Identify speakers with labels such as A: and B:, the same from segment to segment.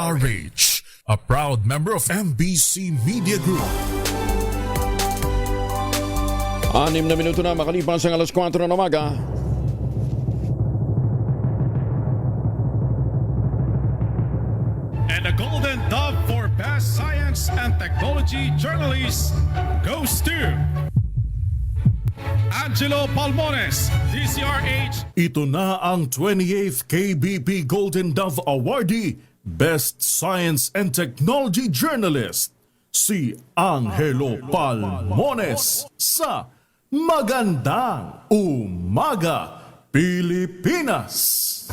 A: DZRH, a proud member of MBC Media Group.
B: 6 na minuto na makalipas ang alas 4 ng umaga.
C: And the Golden Dove for Best Science and Technology Journalist goes to Angelo Palmones, DZRH.
A: Ito na ang 28th KBP Golden Dove Awardee, Best Science and Technology Journalist, si Angelo Palmones sa Magandang Umaga, Pilipinas!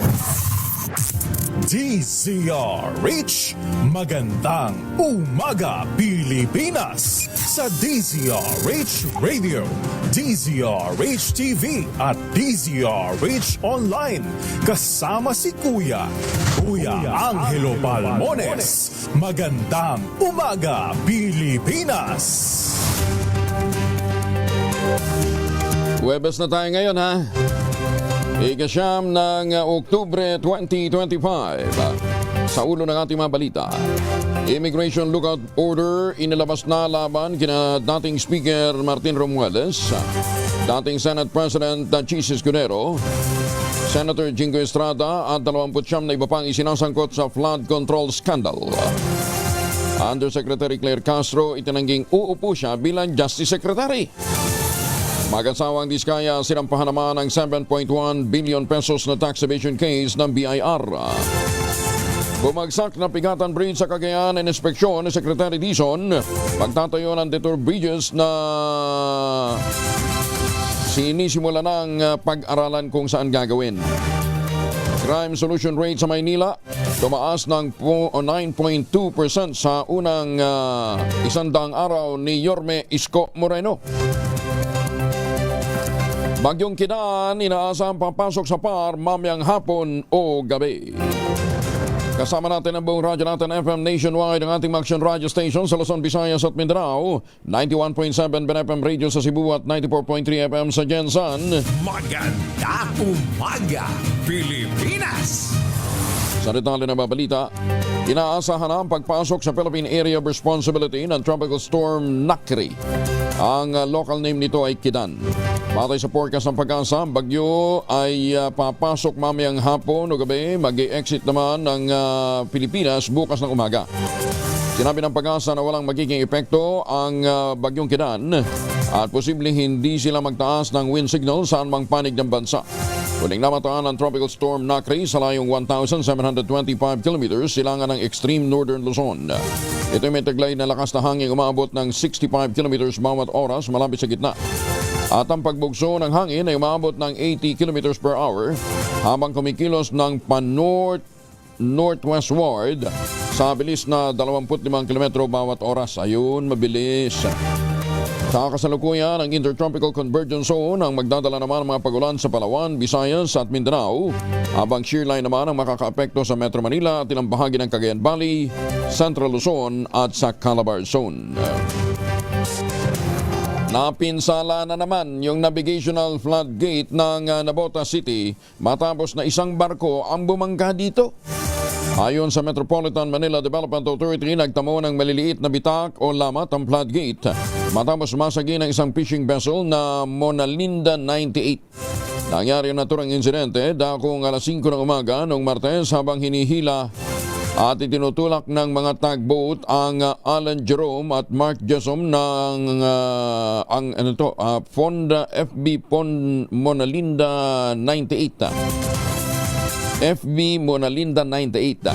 A: DZRH, Magandang Umaga, Pilipinas! Sa DZRH Radio, DZRH TV at DZRH Online. Kasama si Kuya Angelo Palmones. Magandang Umaga, Pilipinas!
B: Huwebes na tayo ngayon, ha? Ika-siyam ng Oktubre 2025. Sa ulo ng ating mga balita, Immigration Lookout Order inilabas na laban kina dating Speaker Martin Romualdez, dating Senate President Chis Escudero, Senator Jingo Estrada at 29 na iba pang isinasangkot sa flood control scandal. Undersecretary Claire Castro itinangging uupo siya bilang Justice Secretary. Mag-asawang Diskaya sinampahan naman ng 7.1 billion pesos na tax evasion case ng BIR. Bumagsak na Pigatan Bridge sa Cagayan in inspeksyon ni Secretary Dizon. Pagtatayo ng detour bridges na sinisimula ng pag-aralan kung saan gagawin. Crime solution rate sa Maynila tumaas ng 9.2% sa unang 100 araw ni Yorme Isko Moreno. Bagyong Kidan, inaasang papasok sa PAR mamayang hapon o gabi. Kasama natin ang buong radyo natin FM nationwide ang ating Action Radio Station sa Luzon, Visayas at Mindanao. 91.7 BNFM Radio sa Cebu at 94.3 FM sa Jensan.
D: Magandang Umaga, Pilipinas!
B: Sa detalye na babalita, inaasahan na ang pagpasok sa Philippine Area of Responsibility ng Tropical Storm Nakri. Ang local name nito ay Kidan. Batay sa forecast ng Pag-asa, ang bagyo ay papasok mamayang hapon o gabi. Mag-exit naman ng Pilipinas bukas ng umaga. Sinabi ng Pag-asa na walang magiging epekto ang bagyong Kidan at posibleng hindi sila magtaas ng wind signal saan mang panig ng bansa. Huling namataan ng Tropical Storm Nakri sa layong 1,725 kilometers silangan ng extreme northern Luzon. Ito may taglay na lakas na hangin umabot ng 65 kilometers bawat oras malapit sa gitna. At ang pagbugso ng hangin ay umabot ng 80 kilometers per hour habang kumikilos ng pan-north-northwestward sa bilis na 25 kilometro bawat oras. Ayun, mabilis. Sa kasalukuyan, ang Intertropical Convergence Zone ang magdadala naman ng mga pagulan sa Palawan, Visayas at Mindanao, habang shear line naman ang makakaapekto sa Metro Manila at ilang bahagi ng Cagayan Valley, Central Luzon at sa Calabar Zone. Napinsala na naman yung navigational floodgate ng Navotas City matapos na isang barko ang bumangga dito. Ayon sa Metropolitan Manila Development Authority, nagtamo ng maliliit na bitak o lamat ang floodgate matapos masagi ng isang fishing vessel na Monalinda 98. Nangyari ang naturang insidente dakong alas 5 ng umaga noong Martes habang hinihila at itinutulak ng mga tugboat ang Alan Jerome at Mark Jessom ng Fonda FB Monalinda 98. FB Monalinda 98.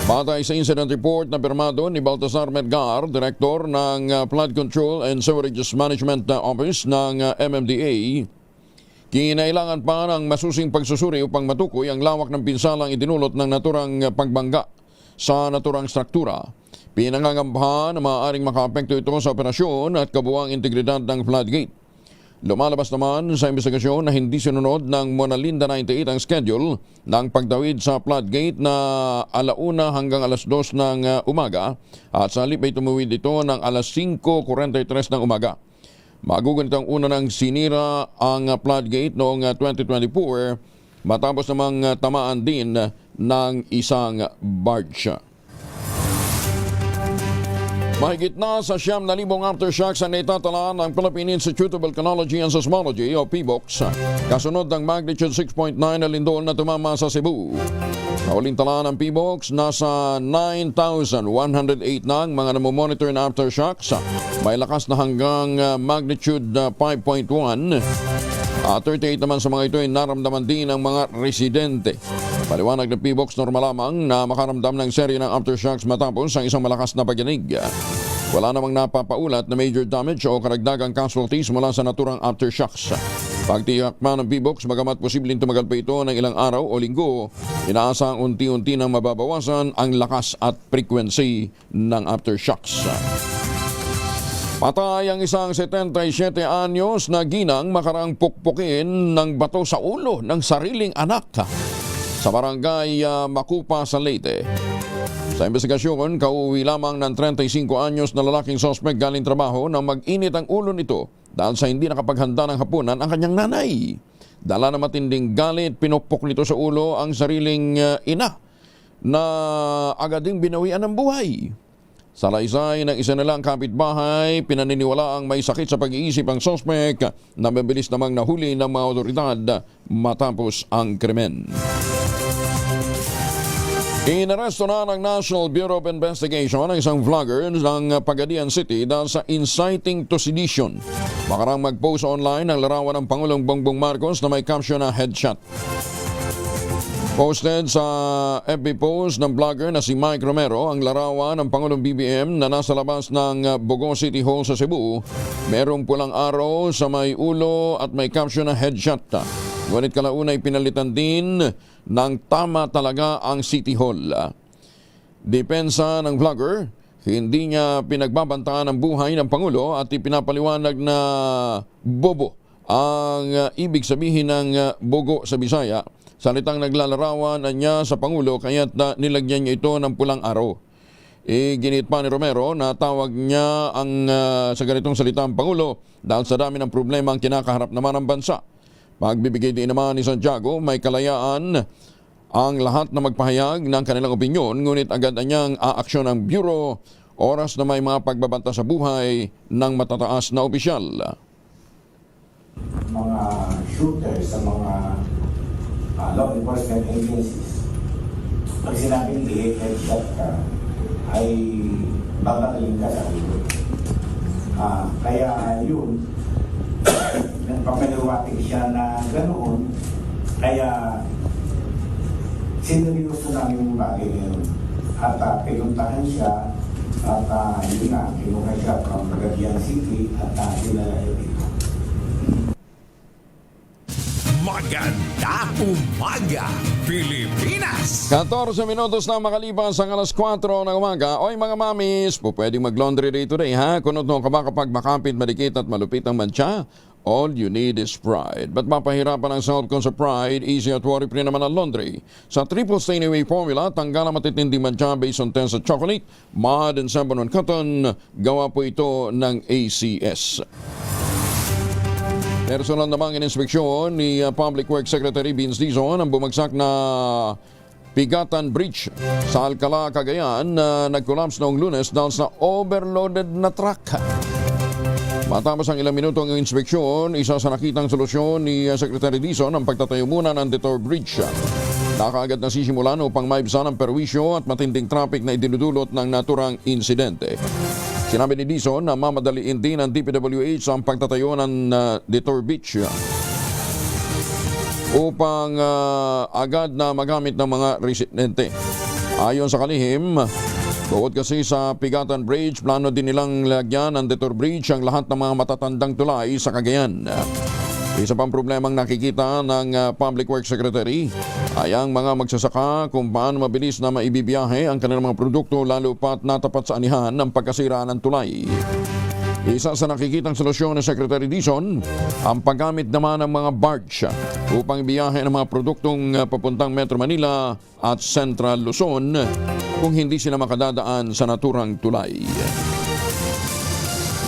B: Batay sa incident report na pirmado ni Baltasar Medgar, Director ng Flood Control and Sewerage Management Office ng MMDA, kinailangan pa ng masusing pagsusuri upang matukoy ang lawak ng pinsalang idinulot ng naturang pagbangga sa naturang struktura. Pinangangambahan na maaaring makaapekto ito sa operasyon at kabuuang integridad ng floodgate. Lumalabas naman sa investigasyon na hindi sinunod ng Monalinda 98 ang schedule ng pagtawid sa floodgate na alauna hanggang alas 2 ng umaga at sa halip ay tumuwid ito ng alas 5:43 ng umaga. Magugunit ang una ng sinira ang floodgate noong 2024 matapos namang tamaan din ng isang barge. Mahigit na sa 9,000 aftershocks ang naitatala ng Philippine Institute of Volcanology and Seismology o PVOX kasunod ng magnitude 6.9 na lindol na tumama sa Cebu. Sa huling tala ng PVOX, nasa 9,108 na ang mga namomonitor na aftershocks. May lakas na hanggang magnitude 5.1. 38 naman sa mga ito ay naramdaman din ng mga residente. Paliwanag ng PVOX, normal lamang na makaramdam ng serye ng aftershocks matapos ang isang malakas na pagyanig. Wala namang napapaulat na major damage o karagdagang casualties mula sa naturang aftershocks. Pagtiyak pa ng PVOX, bagamat posibleng tumagal pa ito ng ilang araw o linggo, inaasang unti-unti nang mababawasan ang lakas at frequency ng aftershocks. Patay ang isang 77 anyos na ginang makarang pukpukin ng bato sa ulo ng sariling anak sa barangay Macupa sa Leyte. Sa investigasyon, kauwi lamang ng 35 anyos na lalaking suspect galing trabaho nang mag-init ang ulo nito dahil sa hindi nakapaghanda ng hapunan ang kanyang nanay. Dala na matinding galit, pinupok nito sa ulo ang sariling ina na agad ding binawian ng buhay. Sa laysay ng isa nilang kapitbahay, pinaniniwala ang may sakit sa pag-iisip ang suspect na mabilis namang nahuli ng mga otoridad matapos ang krimen. Inaresto na ng National Bureau of Investigation ang isang vlogger ng Pagadian City dahil sa inciting to sedition. Makarang mag-post online ang larawan ng Pangulong Bongbong Marcos na may caption na headshot. Posted sa FB post ng vlogger na si Mike Romero ang larawan ng Pangulong BBM na nasa labas ng Bogo City Hall sa Cebu. Merong pulang araw sa may ulo at may caption na headshot. Ngunit kalaunay pinalitan din ng tama talaga ang City Hall. Depensa ng vlogger, hindi niya pinagbabantaan ang buhay ng Pangulo at ipinapaliwanag na bobo ang ibig sabihin ng bogo sa Bisaya. Salitang naglalarawan niya sa Pangulo kaya't nilagyan niya ito ng pulang araw. Ginit pa ni Romero na tawag niya ang sa ganitong salita ang Pangulo dahil sa dami ng problema ang kinakaharap naman ng bansa. Pagbibigay din naman ni Santiago, may kalayaan ang lahat na magpahayag ng kanilang opinyon, ngunit agad niyang aaksyon ang Bureau oras na may mga pagbabanta sa buhay ng matataas na opisyal.
E: Mga shooters sa mga law enforcement agencies, pag sinabing i-headshot ka, ay babakaling ka sa ulo. Kaya yun, nagpapaliwatig siya na ganoon, kaya sineryoso namin yung bagay ngayon. At pinuntahan siya, at yun nga, kinuha siya from Pagadian City at dinala siya dito.
D: Maganda umaga, Pilipinas!
B: 14 minutos na makalipas ang alas 4 ng umaga. Oy mga mamis, po pwedeng mag-laundry day today ha? Kunot nung ka ba kapag makapit, madikit at malupit ang mantsa? All you need is Pride. Ba't mapahirapan ang self con sa Pride? Easy at worry-free naman ang laundry. Sa triple stain away formula, tanggal ang matitinding mantsa based on 10 sa chocolate, mud and sabon on cotton. Gawa po ito ng ACS. Personal namang in-inspeksyon ni Public Works Secretary Vince Dizon ang bumagsak na Pigatan Bridge sa Alcala, Cagayan na nag-collapse noong Lunes dahil sa overloaded na truck. Matapos ang ilang minuto ng inspeksyon, isa sa nakitang solusyon ni Secretary Dizon ang pagtatayo muna ng Detour Bridge. Nakaagad na sisimulan upang maibsan ang perwisyo at matinding traffic na idinudulot ng naturang insidente. Sinabi ni Dizon na mamadaliin din ng DPWH ang pagtatayo ng Detour Beach upang agad na magamit ng mga residente. Ayon sa kalihim, bukod kasi sa Pigatan Bridge, plano din nilang lagyan ng Detour Bridge ang lahat ng mga matatandang tulay sa Cagayan. Isa pang problemang nakikita ng Public Works Secretary ay ang mga magsasaka kung paano mabilis na maibibiyahe ang kanilang mga produkto lalo pat natapat sa anihan ng pagkasira ng tulay. Isa sa nakikitang solusyon ng Secretary Dizon ang paggamit naman ng mga barge upang ibiyahe ng mga produktong papuntang Metro Manila at Central Luzon kung hindi sila makadadaan sa naturang tulay.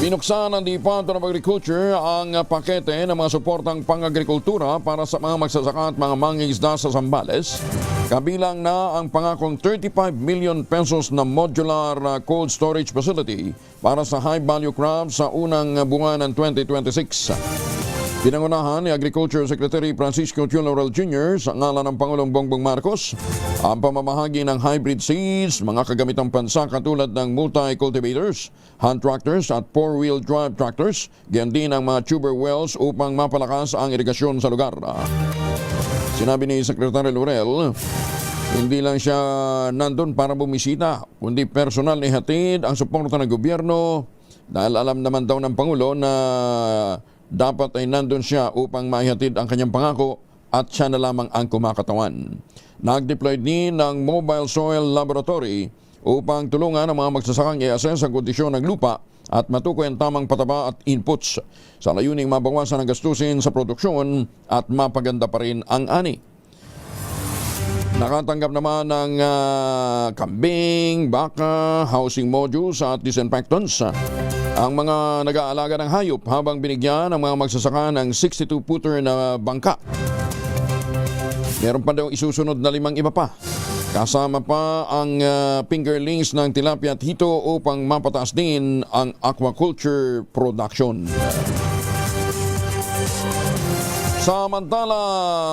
B: Binuksan ng Department of Agriculture ang pakete ng mga suportang pang-agrikultura para sa mga magsasaka at mga mangingisda sa Zambales. Kabilang na ang pangakong 35 million pesos na modular cold storage facility para sa high-value crops sa unang buwan ng 2026. Pinangunahan ni Agriculture Secretary Francisco T. Laurel Jr. sa ngalan ng Pangulong Bongbong Marcos ang pamamahagi ng hybrid seeds, mga kagamitang pansa katulad ng multi-cultivators, hand tractors at four-wheel drive tractors, ganyan din ang mga tuber wells upang mapalakas ang irigasyon sa lugar. Sinabi ni Secretary Laurel, hindi lang siya nandun para bumisita, kundi personal ni hatid ang suporta ng gobyerno dahil alam naman daw ng Pangulo na dapat ay nandun siya upang maihatid ang kanyang pangako at siya na lamang ang kumakatawan. Nag-deploy din ng Mobile Soil Laboratory upang tulungan ang mga magsasakang i-assess ang kondisyon ng lupa at matukoy ang tamang pataba at inputs sa layuning mabawasan ang gastusin sa produksyon at mapaganda pa rin ang ani. Nakatanggap naman ng kambing, baka, housing modules at disinfectants ang mga nag-aalaga ng hayop habang binigyan ang mga magsasaka ng 62-footer na bangka. Meron pa daw isusunod na 5 iba pa. Kasama pa ang fingerlings ng tilapia at hito upang mapataas din ang aquaculture production. Samantala,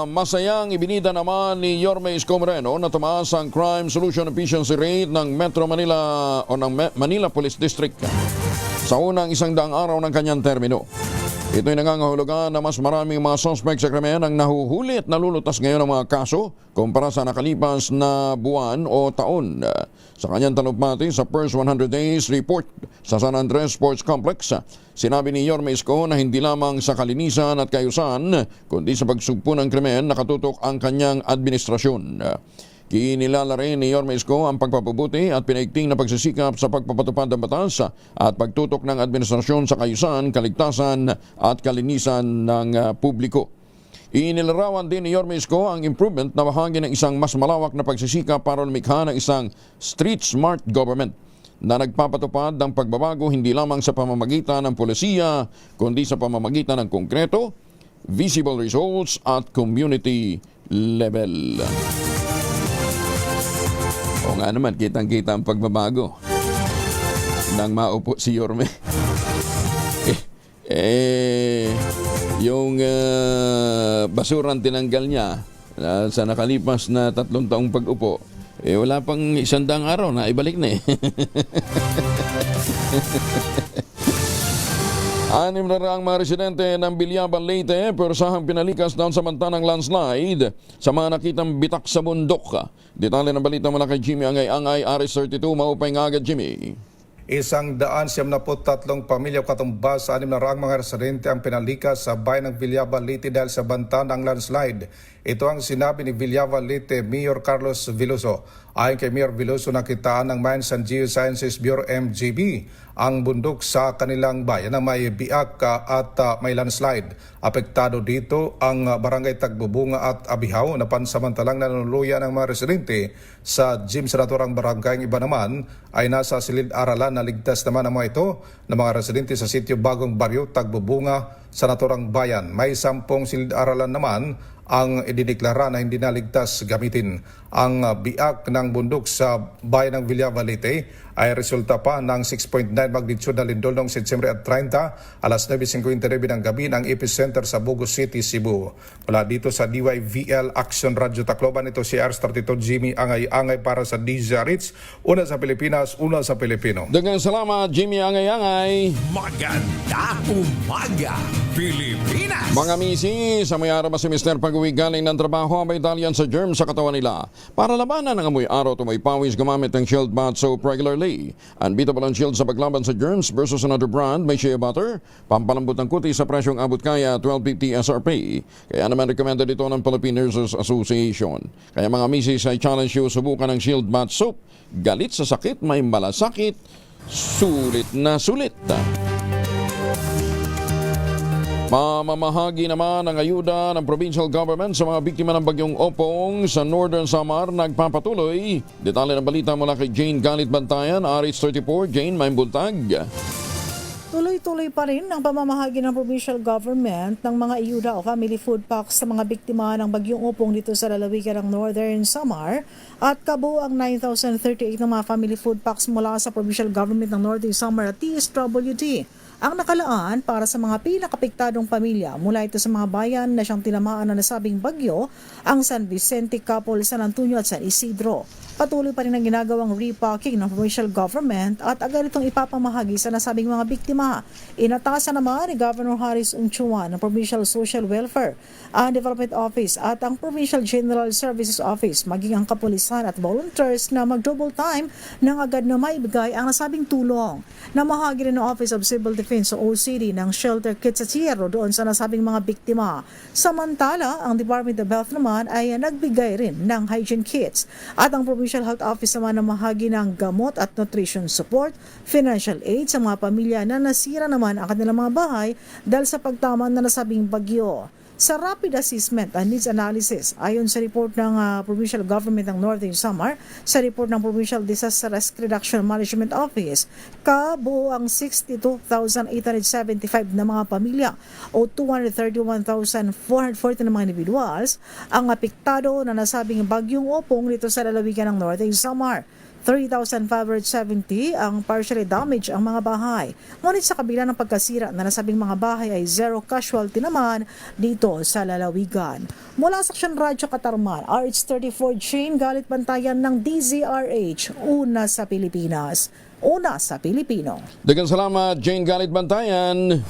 B: masayang ibinida naman ni Yorme Isko Moreno na tumaas ang crime solution efficiency rate ng Metro Manila o ng Manila Police District sa unang 100 araw ng kanyang termino. Ito'y nangangahulugan na mas maraming mga suspect sa krimen ang nahuhuli at nalulutas ngayon ng mga kaso kumpara sa nakalipas na buwan o taon. Sa kanyang talumpati sa first 100 days report sa San Andres Sports Complex, sinabi ni Yorme Isko na hindi lamang sa kalinisan at kayusan kundi sa pagsugpo ng krimen nakatutok ang kanyang administrasyon. Kinilala rin ni Yorme Isko ang pagpapabuti at pinaigting na pagsisikap sa pagpapatupad ng batas at pagtutok ng administrasyon sa kayusan, kaligtasan at kalinisan ng publiko. Inilarawan din ni Yorme Isko ang improvement na bahagi ng isang mas malawak na pagsisikap para lumikha ng isang street smart government na nagpapatupad ng pagbabago hindi lamang sa pamamagitan ng polisiya kundi sa pamamagitan ng konkreto, visible results at community level. O nga naman, kitang-kita ang pagbabago nang maupo si Yorme. Yung basurang tinanggal niya sa nakalipas na 3 taong pag-upo, wala pang 100 araw na ibalik na eh. 6 na raang mga residente ng Bilyaban, Leyte, persahang pinalikas doon sa mantanang landslide sa mga nakitang bitak sa bundok. Detalye ng balita mula kay Jimmy Angay-Angay, Aris 32, maupay nga agad Jimmy.
F: 173 pamilya katumbas sa 6 na raang mga residente ang pinalikas sa bayan ng Bilyaban, Leyte dahil sa banta ng landslide. Ito ang sinabi ni Bilyaban, Leyte Mayor Carlos Veloso. Ayon kay Mayor Veloso, nakitaan ng Mines and Geosciences Bureau MGB ang bundok sa kanilang bayan na may biak at may landslide. Apektado dito ang barangay Tagbubunga at Abihaw na pansamantalang nanunuluyan ng mga residente sa Jim Senatorang barangay. Iba naman ay nasa silid-aralan na ligtas naman ang mga ito na mga residente sa sitio Bagong Baryo, Tagbubunga, Senatorang Bayan. May 10 silid-aralan naman ang idineklara na hindi naligtas gamitin. Ang biak ng bundok sa bayan ng Bilyaban, Leyte ay resulta pa ng 6.9 magnitude na lindol noong September at 30, alas 9:59 ng gabi ng epicenter sa Bugos City, Cebu. Mula dito sa DYVL Action Radio Tacloban, ito si R32 Jimmy Angay-Angay para sa DZRH. Una sa Pilipinas, una sa Pilipino.
B: Daghang salamat, Jimmy Angay-Angay.
D: Maganda umaga, Pilipinas!
B: Mga misi, sa may araw si Mr. Pag-uwi galing ng trabaho, may dalian sa germ sa katawan nila. Para labanan ng amoy araw, tumoy pawis, gumamit ng Shield Bath Soap regularly. Unbeatable ang Shield sa paglaban sa germs versus another brand, may shea butter. Pampalambot ng kuti sa presyong abot kaya, 12.50 SRP. Kaya naman recommended ito ng Philippine Nurses Association. Kaya mga misis, I challenge you, subukan ng Shield Bath Soap. Galit sa sakit, may malasakit, sulit na sulit. Mamamahagi naman ang ayuda ng provincial government sa mga biktima ng bagyong Opong sa Northern Samar nagpapatuloy. Detalye ng balita mula kay Jane Galit Bantayan, RH34. Jane, may buntag.
G: Tuloy-tuloy pa rin ang pamamahagi ng provincial government ng mga iyuda o family food packs sa mga biktima ng bagyong upong dito sa lalawigan ng Northern Samar at kabuang 9,038 ng mga family food packs mula sa provincial government ng Northern Samar at TSWD. Ang nakalaan para sa mga pinakapiktadong pamilya mula ito sa mga bayan na siyang tinamaan ng nasabing bagyo, ang San Vicente, Capol, San Antonio at San Isidro. Patuloy pa rin ang ginagawang repacking ng provincial government at agad itong ipapamahagi sa nasabing mga biktima. Inatasan naman ni Governor Harris Unchuan ng Provincial Social Welfare and Development Office at ang Provincial General Services Office maging ang kapulisan at volunteers na mag-double time nang agad na maibigay ang nasabing tulong. Namahagi rin ng Office of Civil Defense o OCD ng shelter kit sa Sierra doon sa nasabing mga biktima. Samantala, ang Department of Health naman ay nagbigay rin ng hygiene kits at ang Provincial Health Office naman namahagi ng gamot at nutrition support, financial aid sa mga pamilya na nasira naman ang kanilang mga bahay dahil sa pagtama na nasabing bagyo. Sa rapid assessment and needs analysis, ayon sa report ng Provincial Government ng Northern Samar, sa report ng Provincial Disaster Risk Reduction Management Office, kabuo ang 62,875 na mga pamilya o 231,440 na mga individuals ang apektado na nasabing bagyong upong dito sa lalawigan ng Northern Samar. 3,570 ang partially damaged ang mga bahay. Ngunit sa kabila ng pagkasira na nasabing mga bahay ay zero casualty naman dito sa lalawigan. Mula sa Aksyon Radyo Katarman, RH34 Jane Galit Bantayan ng DZRH, una sa Pilipinas, una sa Pilipino.
B: Daghang salamat, Jane Galit Bantayan.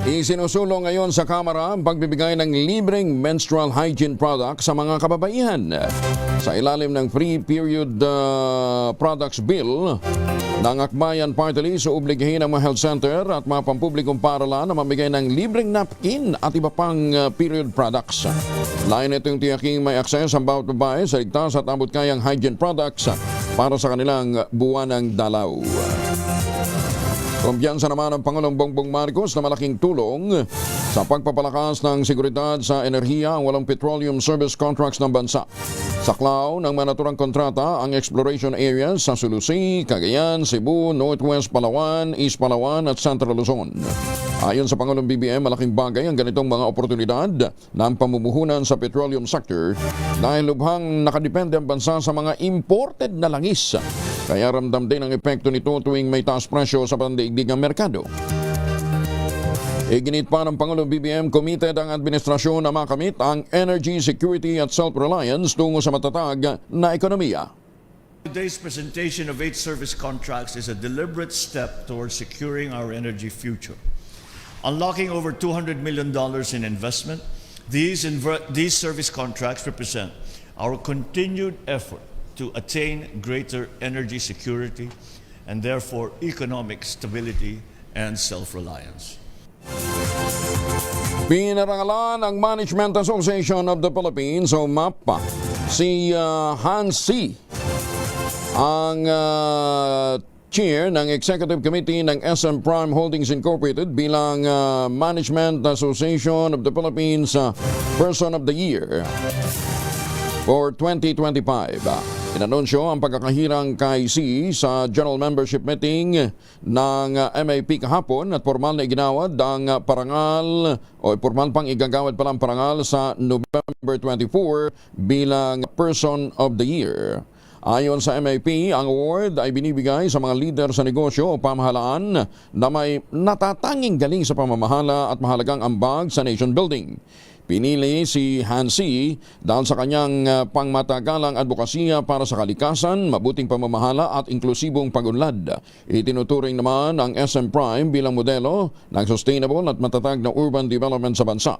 B: Isinusulong ngayon sa Kamara ang pagbibigay ng libreng menstrual hygiene product sa mga kababaihan. Sa ilalim ng Free Period Products Bill ng Akbayan Party List, obligahin ang mga health center at mga pampublikong paaralan na mamigay ng libreng napkin at iba pang period products. Lain ito yung tiyaking may access ang bawat babae sa ligtas at abot kayang hygiene products para sa kanilang buwanang dalaw. Kumpiyansa naman ang Pangulong Bongbong Marcos na malaking tulong sa pagpapalakas ng seguridad sa enerhiya ang walang petroleum service contracts ng bansa. Saklaw ng manaturang kontrata ang exploration areas sa Sulusi, Cagayan, Cebu, Northwest Palawan, East Palawan at Central Luzon. Ayon sa Pangulong BBM, malaking bagay ang ganitong mga oportunidad ng pamumuhunan sa petroleum sector dahil lubhang nakadepende ang bansa sa mga imported na langis. Kaya ramdam din ang epekto nito tuwing may taas presyo sa pandaigdigang merkado. Iginit pa ng Pangulong BBM, committed ang administrasyon na makamit ang energy security at self-reliance tungo sa matatag na ekonomiya.
H: Today's presentation of 8 service contracts is a deliberate step towards securing our energy future. Unlocking over $200 million in investment, these service contracts represent our continued effort to attain greater energy security and therefore economic stability and self-reliance.
B: Pinarangalan ang Management Association of the Philippines o MAPA si Hans C. ang chair ng Executive Committee ng SM Prime Holdings Incorporated bilang Management Association of the Philippines Person of the Year for 2025. Inanunsyo ang pagkakahirang kay C sa General Membership Meeting ng MAP kahapon at formal na iginawad ang parangal o formal pang igagawad palang parangal sa November 24 bilang Person of the Year. Ayon sa MAP, ang award ay binibigay sa mga leader sa negosyo o pamahalaan na may natatanging galing sa pamamahala at mahalagang ambag sa nation building. Pinili si Hansi dahil sa kanyang pangmatagalang advokasya para sa kalikasan, mabuting pamamahala at inklusibong pag-unlad. Itinuturing naman ang SM Prime bilang modelo ng sustainable at matatag na urban development sa bansa.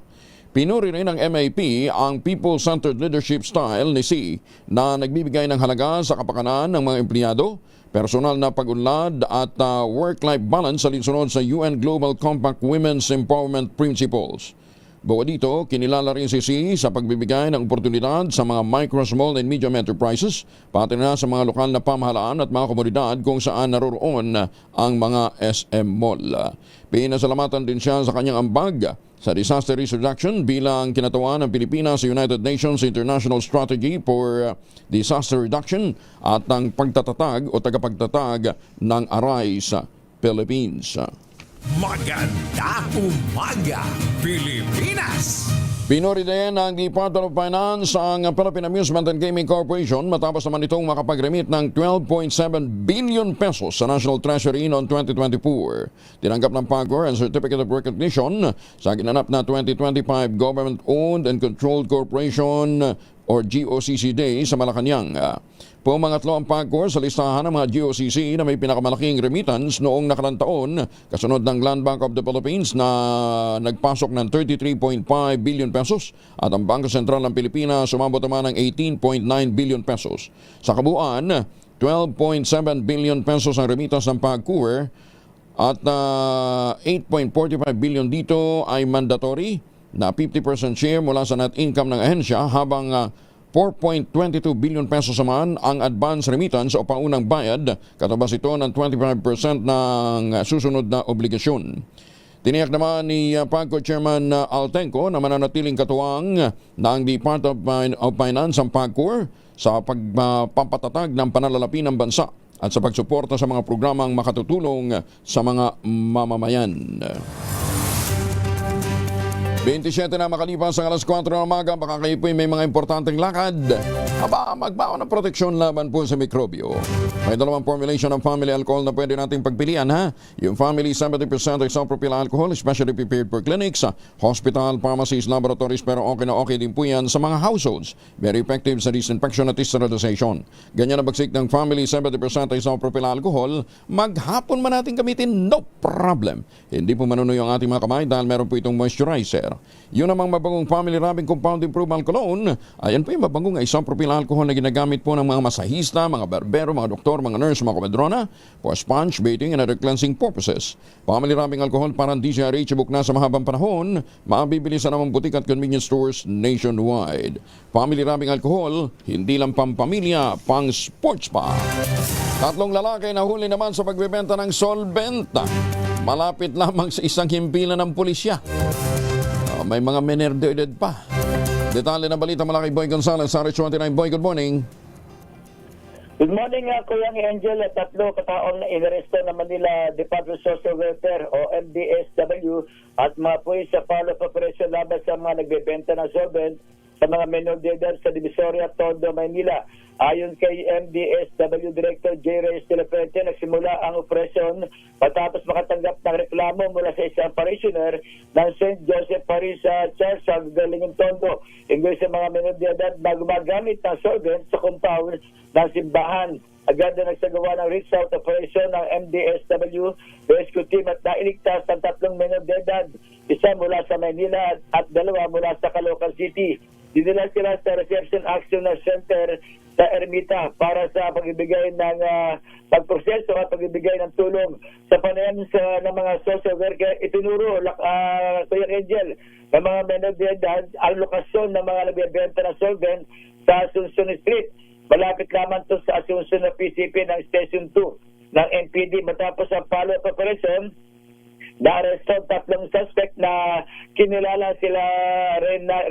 B: Pinuri rin ng MAP ang people-centered leadership style ni C na nagbibigay ng halaga sa kapakanan ng mga empleyado, personal na pag-unlad at work-life balance sa linsunod sa UN Global Compact Women's Empowerment Principles. Bukod dito, kinilala rin si C sa pagbibigay ng oportunidad sa mga micro, small and medium enterprises, pati na sa mga lokal na pamahalaan at mga komunidad kung saan naroroon ang mga SM Mall. Pinasalamatan din siya sa kanyang ambag sa disaster risk reduction bilang kinatawan ng Pilipinas sa United Nations International Strategy for Disaster Reduction at ang pagtatatag o tagapagtatag ng ARISE Philippines.
D: Magandang umaga, Pilipinas!
B: Pinuri din ng Department of Finance ang Philippine Amusement and Gaming Corporation matapos naman itong makapag-remit ng 12.7 billion pesos sa National Treasury noong 2024. Tinanggap ng PAGCOR ang Certificate of Recognition sa ginanap na 2025 Government-Owned and Controlled Corporation or GOCC Day sa Malacanang. Pumangatlo ang PAGCOR sa listahan ng mga GOCC na may pinakamalaking remittance noong nakarang taon, kasunod ng Land Bank of the Philippines na nagpasok ng 33.5 billion pesos at ang Bangko Sentral ng Pilipinas sumabot naman ng 18.9 billion pesos. Sa kabuuan, 12.7 billion pesos ang remittance ng PAGCOR at 8.45 billion dito ay mandatory na 50% share mula sa net income ng ahensya habang 4.22 billion pesos naman ang advance remittance o paunang bayad, katabas ito ng 25% ng susunod na obligasyon. Tiniyak naman ni PAGCOR Chairman Altenco na mananatiling katuwang ng Department of Finance ang PAGCOR sa pagpapatatag ng panlalapin ng bansa at sa pagsuporta sa mga programang makatutulong sa mga mamamayan. 27 na makalipas ang alas 4 ng umaga, baka kayo po may mga importanteng lakad. Aba, magbaon ng proteksyon laban po sa mikrobyo. May dalawang formulation ng family alcohol na pwede nating pagpilian, ha? Yung family 70% isopropyl alcohol, especially prepared for clinics, hospital, pharmacies, laboratories, pero okay na okay din po yan sa mga households. Very effective sa disinfection at sterilization. Ganyan na bagsik ng family 70% isopropyl alcohol, maghapon man natin gamitin, no problem. Hindi po manunoy ang ating mga kamay dahil meron po itong moisturizer. Yun namang mabangong family rubbing compound improvement cologne, ayan po yung mabangong isopropyl alcohol na ginagamit po ng mga masahista, mga barbero, mga doktor, mga nurse, mga komedrona for sponge, bathing, and other cleansing purposes. Family rubbing alcohol parang DCRH book na sa mahabang panahon, mabibili sa namang butik at convenience stores nationwide. Family rubbing alcohol, hindi lang pampamilya, pang sports pa. Tatlong lalaki na huli naman sa pagbebenta ng solvent. Malapit lamang sa isang himpilan ng pulisya. May mga menor de edad pa. Detalye ng balita mula kay Boy Gonzales, RH29. Boy, good morning.
I: Good morning, Kuya Angel. Tatlo kataon na inaresto ng Manila Department of Social Welfare o MDSW at mga pulis sa follow-up operation laban sa mga nagbebenta ng solvent sa mga menor de edad sa Divisoria, Tondo, Manila. Ayon kay MDSW Director J. Reyes de la Fuente, nagsimula ang operasyon matapos makatanggap ng reklamo mula sa isang parishioner ng St. Joseph Parish Church sa Galingin, Tondo. Inggoy sa mga menor de edad na gumagamit ng solvent sa compound ng simbahan. Agad na nagsagawa ng reach out operation ng MDSW rescue team at nailigtas ang tatlong menor de edad, isa mula sa Manila at dalawa mula sa Caloocan City. Dinala sila sa Reception Action Center sa Ermita para sa pagbibigay ng pagproseso at pagbibigay ng tulong sa panayam ng mga social worker. Itinuro Kuya Angel ng mga menor de edad ang lokasyon ng mga nagbebenta ng solvent sa Asuncion Street. Malapit lamang to sa Asuncion na PCP ng Station 2 ng MPD. Matapos ang follow-up operation, na-arresto tatlong suspect na kinilala sila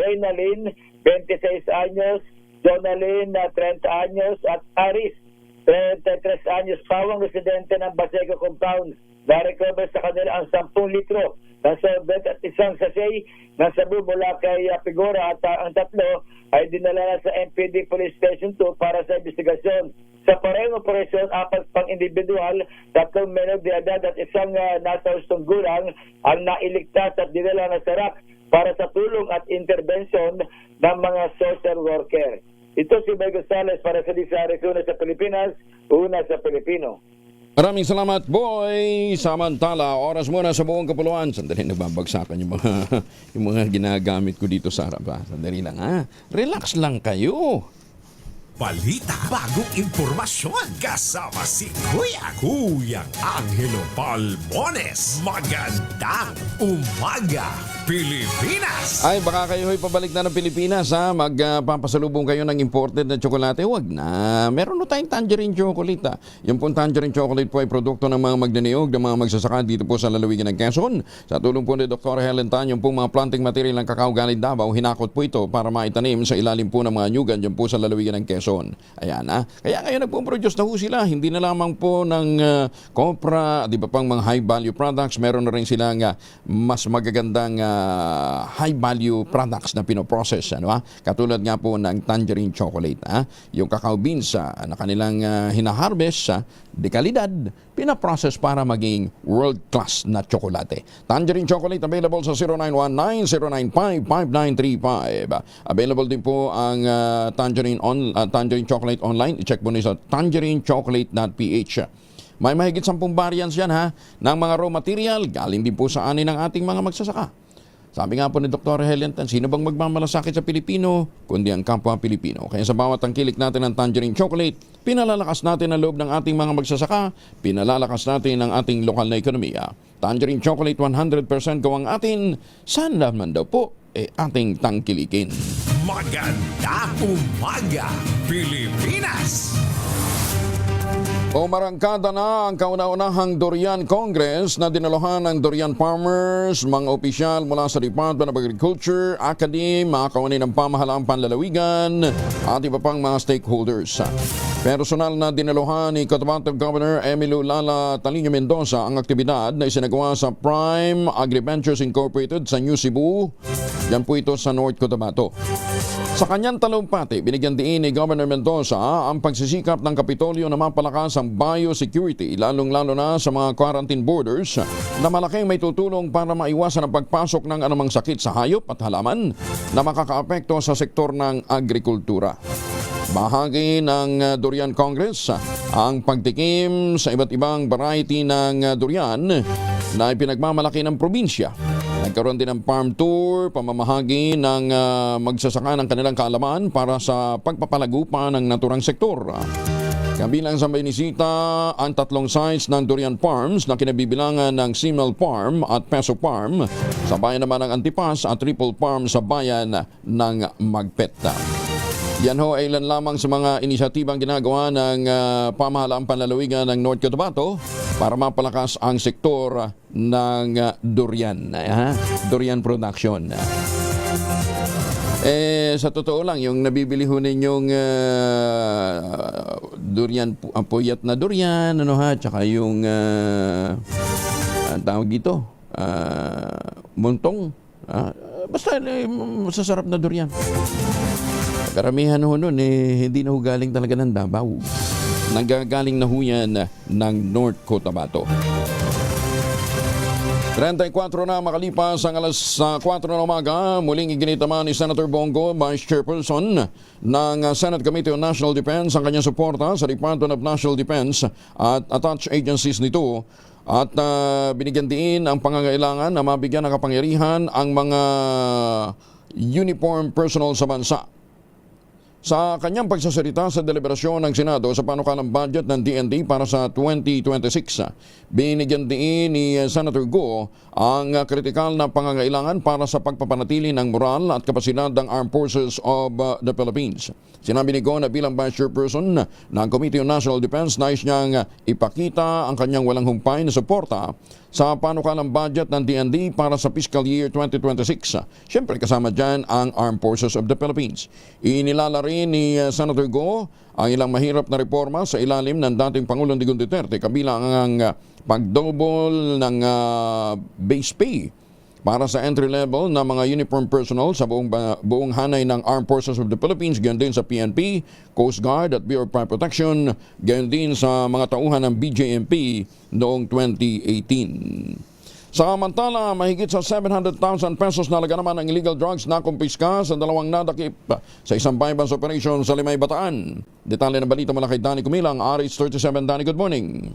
I: Reynalyn, 26 anyos, Jonalyn, 30 anyos, at Aris, 33 anyos, pawang residente ng Baseco Compound. Na-recover sa kanila ang 10 litro ng solvent at isang sachet ng sabu mula kay Pigora at ang tatlo ay dinala sa MPD Police Station 2 para sa investigasyon. Sa parehong operasyon, 4 pang individual, 3 menor de edad at isang nasa hustong gulang ang nailigtas at dinala na sarak para sa tulong at intervention ng mga social worker. Ito si Boy Gonzales para sa Disaris, una sa Pilipinas, una sa Pilipino.
B: Maraming salamat, Boy. Samantala, oras muna sa buong kapuluan. Sandali, nagbabagsakan yung mga ginagamit ko dito sa harap. Sandali lang, ha? Relax lang kayo.
D: Balita, bagong impormasyon, kasama si Kuya Angelo Palmones. Magandang umaga, Pilipinas.
B: Ay, baka kayo ay pabalik na ng Pilipinas, ha? Magpapasalubong kayo ng imported na tsokolate. Huwag na. Meron na tayong tangerine chocolate, ha? Yung pong tangerine chocolate po ay produkto ng mga magdiniyog, ng mga magsasaka dito po sa lalawigan ng Quezon. Sa tulong po ni Dr. Helen Tan, yung pong mga planting material ng kakao galing Davao, hinakot po ito para maitanim sa ilalim po ng mga nyugan dyan po sa lalawigan ng Quezon. Ayan, ha? Kaya ngayon nagpo-produce na ho sila. Hindi na lamang po ng Copra, di ba pang mga high value products, meron na rin silang mas magagandang high value products na pinoprocess, ano, ha? Katulad nga po ng tangerine chocolate, ha? Yung cacao beans na kanilang hinaharvest, de kalidad, pinaprocess para maging world class na tsokolate. Tangerine chocolate available sa 0919-095-5935. Available din po ang tangerine chocolate online. I-check po niyo sa tangerinechocolate.ph. May mahigit 10 variants yan, ha, ng mga raw material. Galing din po sa ani ng ating mga magsasaka. Sabi nga po ni Dr. Helen Tan, sino bang magmamalasakit sa Pilipino, kundi ang kapwa Pilipino. Kaya sa bawat tangkilik natin ng tangerine chocolate, pinalalakas natin ang loob ng ating mga magsasaka, pinalalakas natin ang ating lokal na ekonomiya. Tangerine chocolate 100% gawang atin, saan naman daw po ating tangkilikin.
D: Maganda umaga, Pilipinas.
B: Umarangkada na ang kauna-unahang Durian Congress na dinaluhan ng durian farmers, mga opisyal mula sa Department of Agriculture, Academe, mga kawani ng pamahalaang panlalawigan at iba pang mga stakeholders. Personal na dinaluhan ni Cotabato Governor Emilio Lala Talino Mendoza ang aktibidad na isinagawa sa Prime Agriventures Incorporated sa New Cebu. Yan po ito sa North Cotabato. Sa kanyang talumpati, binigyan din ni Governor Mendoza ang pagsisikap ng Kapitolyo na mapalakas ang biosecurity, lalong-lalo na sa mga quarantine borders na malaking may tutulong para maiwasan ang pagpasok ng anumang sakit sa hayop at halaman na makakaapekto sa sektor ng agrikultura. Bahagi ng Durian Congress ang pagtikim sa iba't ibang variety ng durian na ipinagmamalaki ng probinsya. Nagkaroon din ng farm tour, pamamahagi ng magsasaka ng kanilang kaalaman para sa pagpapalago pa ng naturang sektor. Kabilang sa binisita ang 3 sites ng durian farms na kinabibilangan ng Simel Farm at Peso Farm sa bayan naman ng Antipas at Triple Farm sa bayan ng Magpet. Yan ho ay ilan lamang sa mga inisyatibang ginagawa ng pamahalaang panlalawigan ng North Cotabato para mapalakas ang sektor ng durian, durian production. Sa totoo lang, yung nabibili ho ninyong durian, puyat na durian, tsaka yung tawag dito, muntong, basta masasarap na durian. Karamihan ho nun, hindi na ho galing talaga ng Davao. Nanggagaling na ho yan ng North Cotabato. 34 na makalipas ang alas 4 ng umaga, muling iginitama ni Senator Bongo, Vice Chairperson ng Senate Committee on National Defense, ang kanyang suporta sa Department of National Defense at attached agencies nito. At binigyan din ang pangangailangan na mabigyan ng kapangyarihan ang mga uniform personnel sa bansa. Sa kanyang pagsasalita sa deliberasyon ng Senado sa panukalang budget ng DND para sa 2026, binigyan din ni Senator Go ang kritikal na pangangailangan para sa pagpapanatili ng moral at kapasidad ng Armed Forces of the Philippines. Sinabi ni Go na bilang Vice Chairperson ng Committee on National Defense, nais niyang ipakita ang kanyang walang humpay na suporta sa panukalang budget ng DND para sa fiscal year 2026. Siyempre kasama dyan ang Armed Forces of the Philippines. Inilala rin ni Senator Go ang ilang mahirap na reforma sa ilalim ng dating Pangulong Digong Duterte, kabilang ang pagdouble ng base pay para sa entry-level na mga uniform personnel sa buong hanay ng Armed Forces of the Philippines, gayon din sa PNP, Coast Guard at Bureau of Fire Protection, gayon din sa mga tauhan ng BJMP noong 2018. Samantala, mahigit sa 700,000 pesos na halaga naman ang illegal drugs na kumpiska sa 2 nadakip sa isang bypass operation sa Limay, Bataan. Detalye ng balita mula kay Danny Kumilang, RH37. Danny, good morning.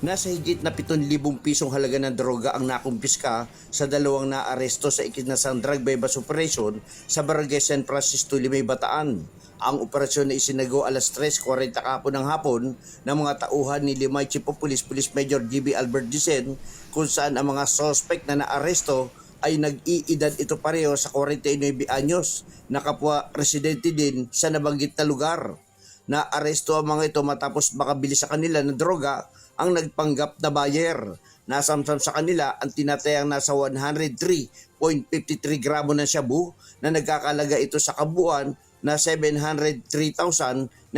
J: Nasa higit na 7,000 pisong halaga ng droga ang nakumpiska sa 2 naaresto sa ikinasang drug bypass operation sa Barangay San Francisco, Limay, Bataan. Ang operasyon na isinago alas 3:40 kahapon ng hapon ng mga tauhan ni Limay Chief of Police Police Major GB Albert Dicen, kung saan ang mga suspect na naaresto ay nag-iedad ito pareho sa 49 anyos na kapwa residente din sa nabanggit na lugar. Naaresto ang mga ito matapos makabili sa kanila ng droga ang nagpanggap na buyer. Nasamsam sa kanila ang tinatayang nasa 103.53 gramo ng shabu na nagkakalaga ito sa kabuuan na 703,936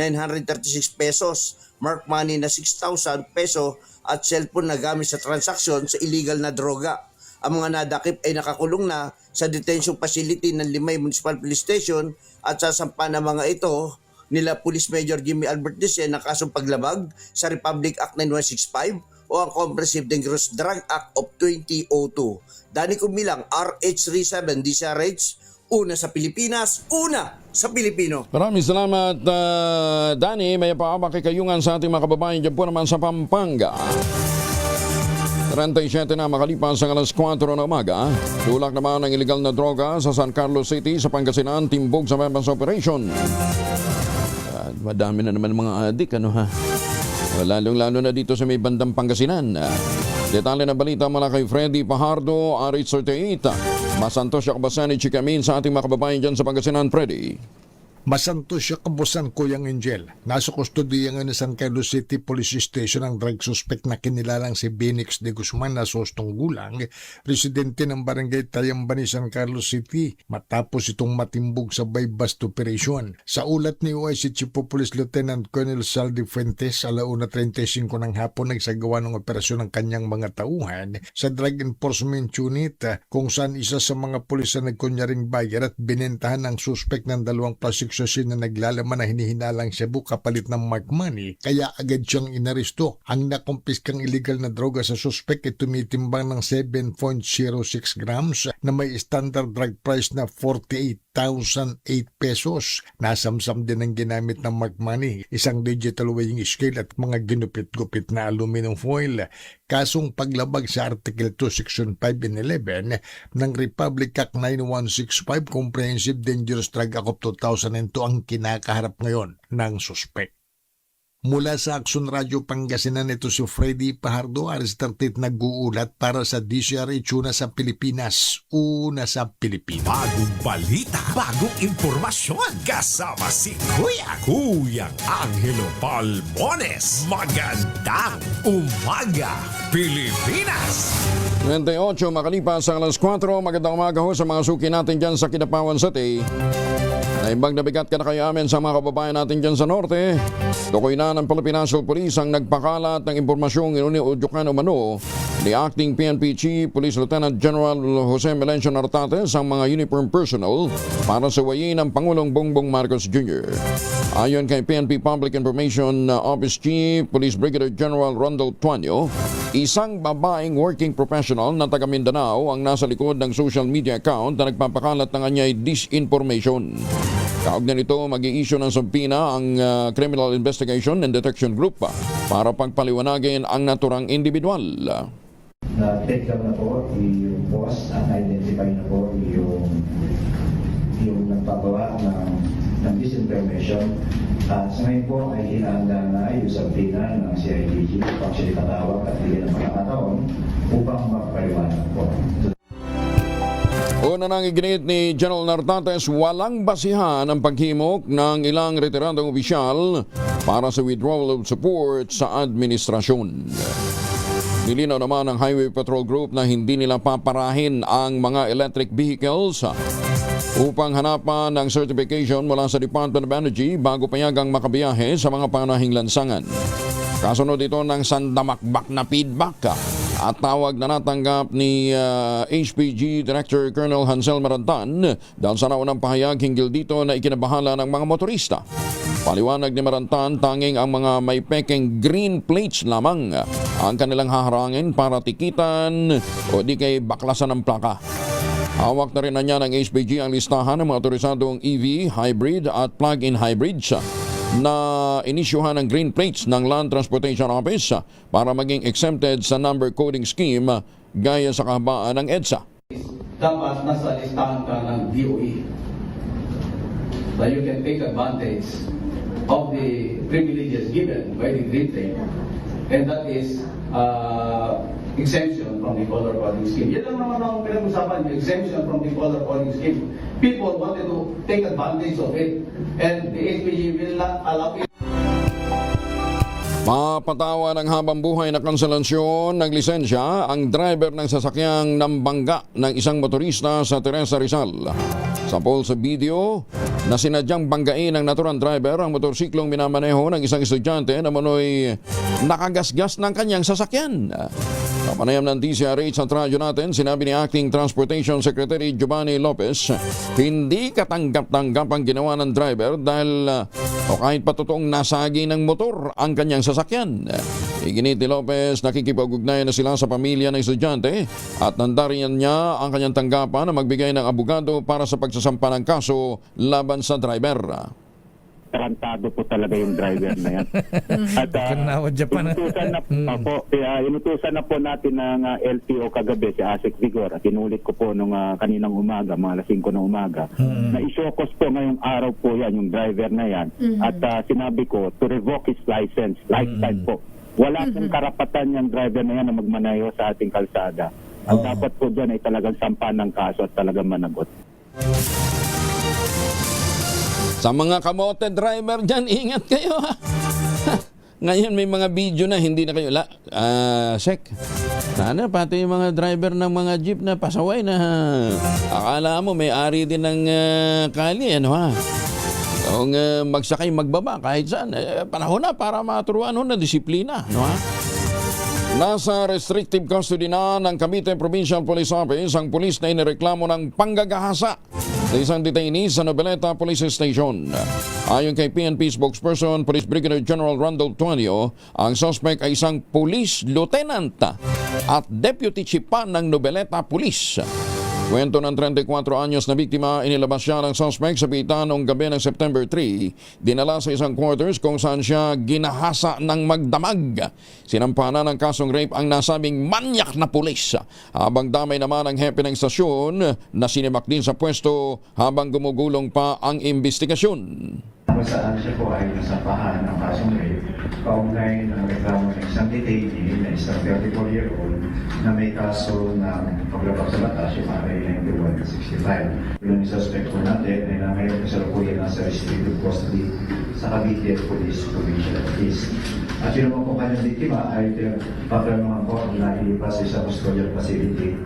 J: pesos, mark money na 6,000 peso at cellphone na gamit sa transaksyon sa illegal na droga. Ang mga nadakip ay nakakulong na sa detention facility ng Limay Municipal Police Station at sasampa ng mga ito nila Police Major Jimmy Albert Dicen ng kasong paglabag sa Republic Act 9165 o ang Comprehensive Dangerous Drug Act of 2002. Dani Kumilang, RH37, DCRH, una sa Pilipinas, una sa Pilipino.
B: Maraming salamat, Danny. May paabakikayungan sa ating mga kababayan dyan po naman sa Pampanga. 37 na makalipas ang alas 4 na umaga. Tulak naman ang illegal na droga sa San Carlos City sa Pangasinan, timbog sa weapons operation. Madami na naman mga adik, ano ha? Lalong-lalo na dito sa may bandang Pangasinan. Detalye na balita mula kay Freddy Pajardo, RH38. Masantos siya kabasani Chikamin sa ating mga kababayan dyan sa Pangasinan, Freddy.
K: Masantos siya kabusan Kuyang Angel. Nasa kustodiya nga sa San Carlos City Police Station ang drug suspect na kinilalang si Benix de Guzman na sostong gulang, residente ng barangay Tayambani, San Carlos City, matapos itong matimbog sa buy-bust operation. Sa ulat ni OIC Chief of Police Lieutenant Colonel Saldi Fuentes, 1:35 ng hapon nagsagawa ng operasyon ng kanyang mga tauhan sa Drug Enforcement Unit kung saan isa sa mga pulis na nagkunyaring buyer at binentahan ng suspect ng 2 plastic na naglalaman na hinihinalang shabu kapalit ng mark money, kaya agad siyang inaresto. Ang nakumpiskang illegal na droga sa suspect ay tumitimbang ng 7.06 grams na may standard drug price na 48,008 pesos. Nasamsam din ang ginamit ng mark money, isang digital weighing scale at mga ginupit-gupit na aluminum foil. Kasong paglabag sa Article 2, Section 5 and 11 ng Republic Act 9165 Comprehensive Dangerous Drug Act of 2002 ang kinakaharap ngayon ng suspect. Mula sa Action Radio Pangasinan, ito si Freddy Pajardo, RH38 nag-uulat para sa DCRH, una sa Pilipinas, una sa Pilipinas.
D: Bagong balita, bagong impormasyon. Kasama si Kuyang Angelo Palmones. Magandang umaga, Pilipinas!
B: 28 makalipas ang alas 4. Magandang umaga ho sa mga suki natin dyan sa Kidapawan City. Naimbang nabigat ka na kayo amin sa mga kababayan natin dyan sa Norte. Tukoy na ng Philippine National Police ang nagpakalat ng impormasyong inuudyukan umano ni Acting PNP Chief Police Lieutenant General Jose Melencio Nartates ang mga uniform personnel para sawayin ng Pangulong Bongbong Marcos Jr. Ayon kay PNP Public Information Office Chief Police Brigadier General Rondel Tuanyo, isang babaeng working professional na taga Mindanao ang nasa likod ng social media account na nagpapakalat ng anyay disinformation. Kaugnay nito, mag-i-issue ng subpoena ang Criminal Investigation and Detection Group para pagpaliwanagin ang naturang individual.
E: Na-take down na po yung boss at identify na po yung nagpagawa ng disinformation. At sa ngayon po ay hinahanda na yung subpoena ng CIDG, actually katawag at bigyan ng pagkakataon upang magpaliwanag po.
B: Una nang iginit ni General Nartates, walang basihan ang paghimok ng ilang retiradong opisyal para sa withdrawal of support sa administrasyon. Nilinaw naman ng Highway Patrol Group na hindi nila paparahin ang mga electric vehicles upang hanapan ng certification mula sa Department of Energy bago payagang makabiyahe sa mga panahing lansangan. Kasunod ito ng sandamakbak na feedback at tawag na natanggap ni HPG Director Colonel Hansel Marantan dahil sa naunang pahayag hinggil dito na ikinabahala ng mga motorista. Paliwanag ni Marantan, tanging ang mga may pekeng green plates lamang ang kanilang haharangin para tikitan o di kay baklasan ng plaka. Hawak na rin na niya ng HPG ang listahan ng mga otorisadong EV, hybrid at plug-in hybrids na inisyuhan ng green plates ng Land Transportation Office para maging exempted sa number coding scheme gaya sa kahabaan ng EDSA.
L: Dapat nasa listahan ka ng DOE that you can take advantage of the privileges given by the green plate, and that is exemption from the color coding scheme. Yan lang naman ang pinag-usapan, yung exemption from the color coding scheme. People wanted to take advantage of it, and the HPG will not allow it.
B: Mapatawa ng habang buhay na kanselasyon ng lisensya ang driver ng sasakyang nambangga ng isang motorista sa Teresa Rizal. Sampol sa video na sinadyang banggain ng naturang driver ang motorsiklong minamaneho ng isang estudyante na manoy nakagasgas ng kanyang sasakyan. Kapanayam ng DCRH at radyo natin, sinabi ni Acting Transportation Secretary Giovanni Lopez, hindi katanggap-tanggap ang ginawa ng driver dahil o kahit pa totoong nasagi ng motor ang kanyang sasakyan. Iginit ni Lopez, nakikipag-ugnayan na sila sa pamilya ng estudyante at nandarian niya ang kanyang tanggapan na magbigay ng abogado para sa pagsasampa ng kaso laban sa driver.
M: Tarantado po talaga yung driver na yan. At inutusan na po natin ng LTO kagabi si Asik Vigor at inulit ko po nung kaninang umaga, mga 5 ng umaga, na isyokos po ngayong araw po yan yung driver na yan. At sinabi ko to revoke his license, lifetime po. Wala pong karapatan yung driver na yan na magmanayo sa ating kalsada. Ang dapat po dyan ay talagang sampa ng kaso at talagang managot.
B: Sa mga kamote driver dyan, ingat kayo ha. Ngayon may mga video na hindi na kayo Sek, sana pati yung mga driver ng mga jeep na pasaway na akala mo may ari din ng kali, ano ha. Kung magsakay magbaba kahit saan, panahon na para maturuan na disiplina, no ha. Nasa restrictive custody na ng Cavite Provincial Police Office ang pulis na inireklamo ng panggagahasa sa isang detainee sa Noveleta Police Station. Ayon kay PNP spokesperson Police Brigadier General Randall Tuanio, ang suspect ay isang police lieutenant at deputy chief pa ng Noveleta Police. Kwento ng 34 anyos na biktima, inilabas siya ng suspect sa pitan noong gabi ng September 3. Dinala sa isang quarters kung saan siya ginahasa ng magdamag. Sinampanan ng kasong rape ang nasabing manyak na pulis. Habang damay naman ang hepe ng istasyon na sinimak din sa pwesto habang gumugulong pa ang investigasyon.
E: Kung saan siya po ay nasampahan ng kasong rape, kaugnay ng reklamo ng isang detainee na isang 34-year-old na may kaso ng paglabag sa batas, yung RA 9165. Yung suspect po natin ay na ngayon kasalukuyan nasa restricted custody sa Cavite Police Provincial Office. At yun naman po kanyang biktima ay paplanuhan po na ilipas sa custodial facility.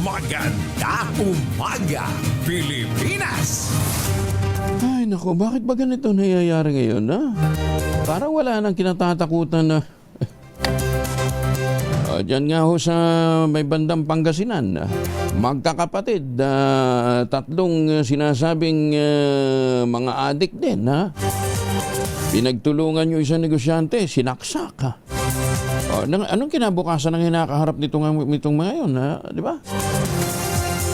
D: Magandang umaga, Pilipinas!
B: Ay naku, bakit ba ganito nangyayari ngayon ha? Parang wala nang kinatatakutan na dyan nga ho sa may bandang Pangasinan, magkakapatid, tatlong sinasabing mga adik din ha. Pinagtulungan yung isang negosyante, sinaksak ha. Anong kinabukasan ng hinakaharap nitong mga yun ha? Di ba?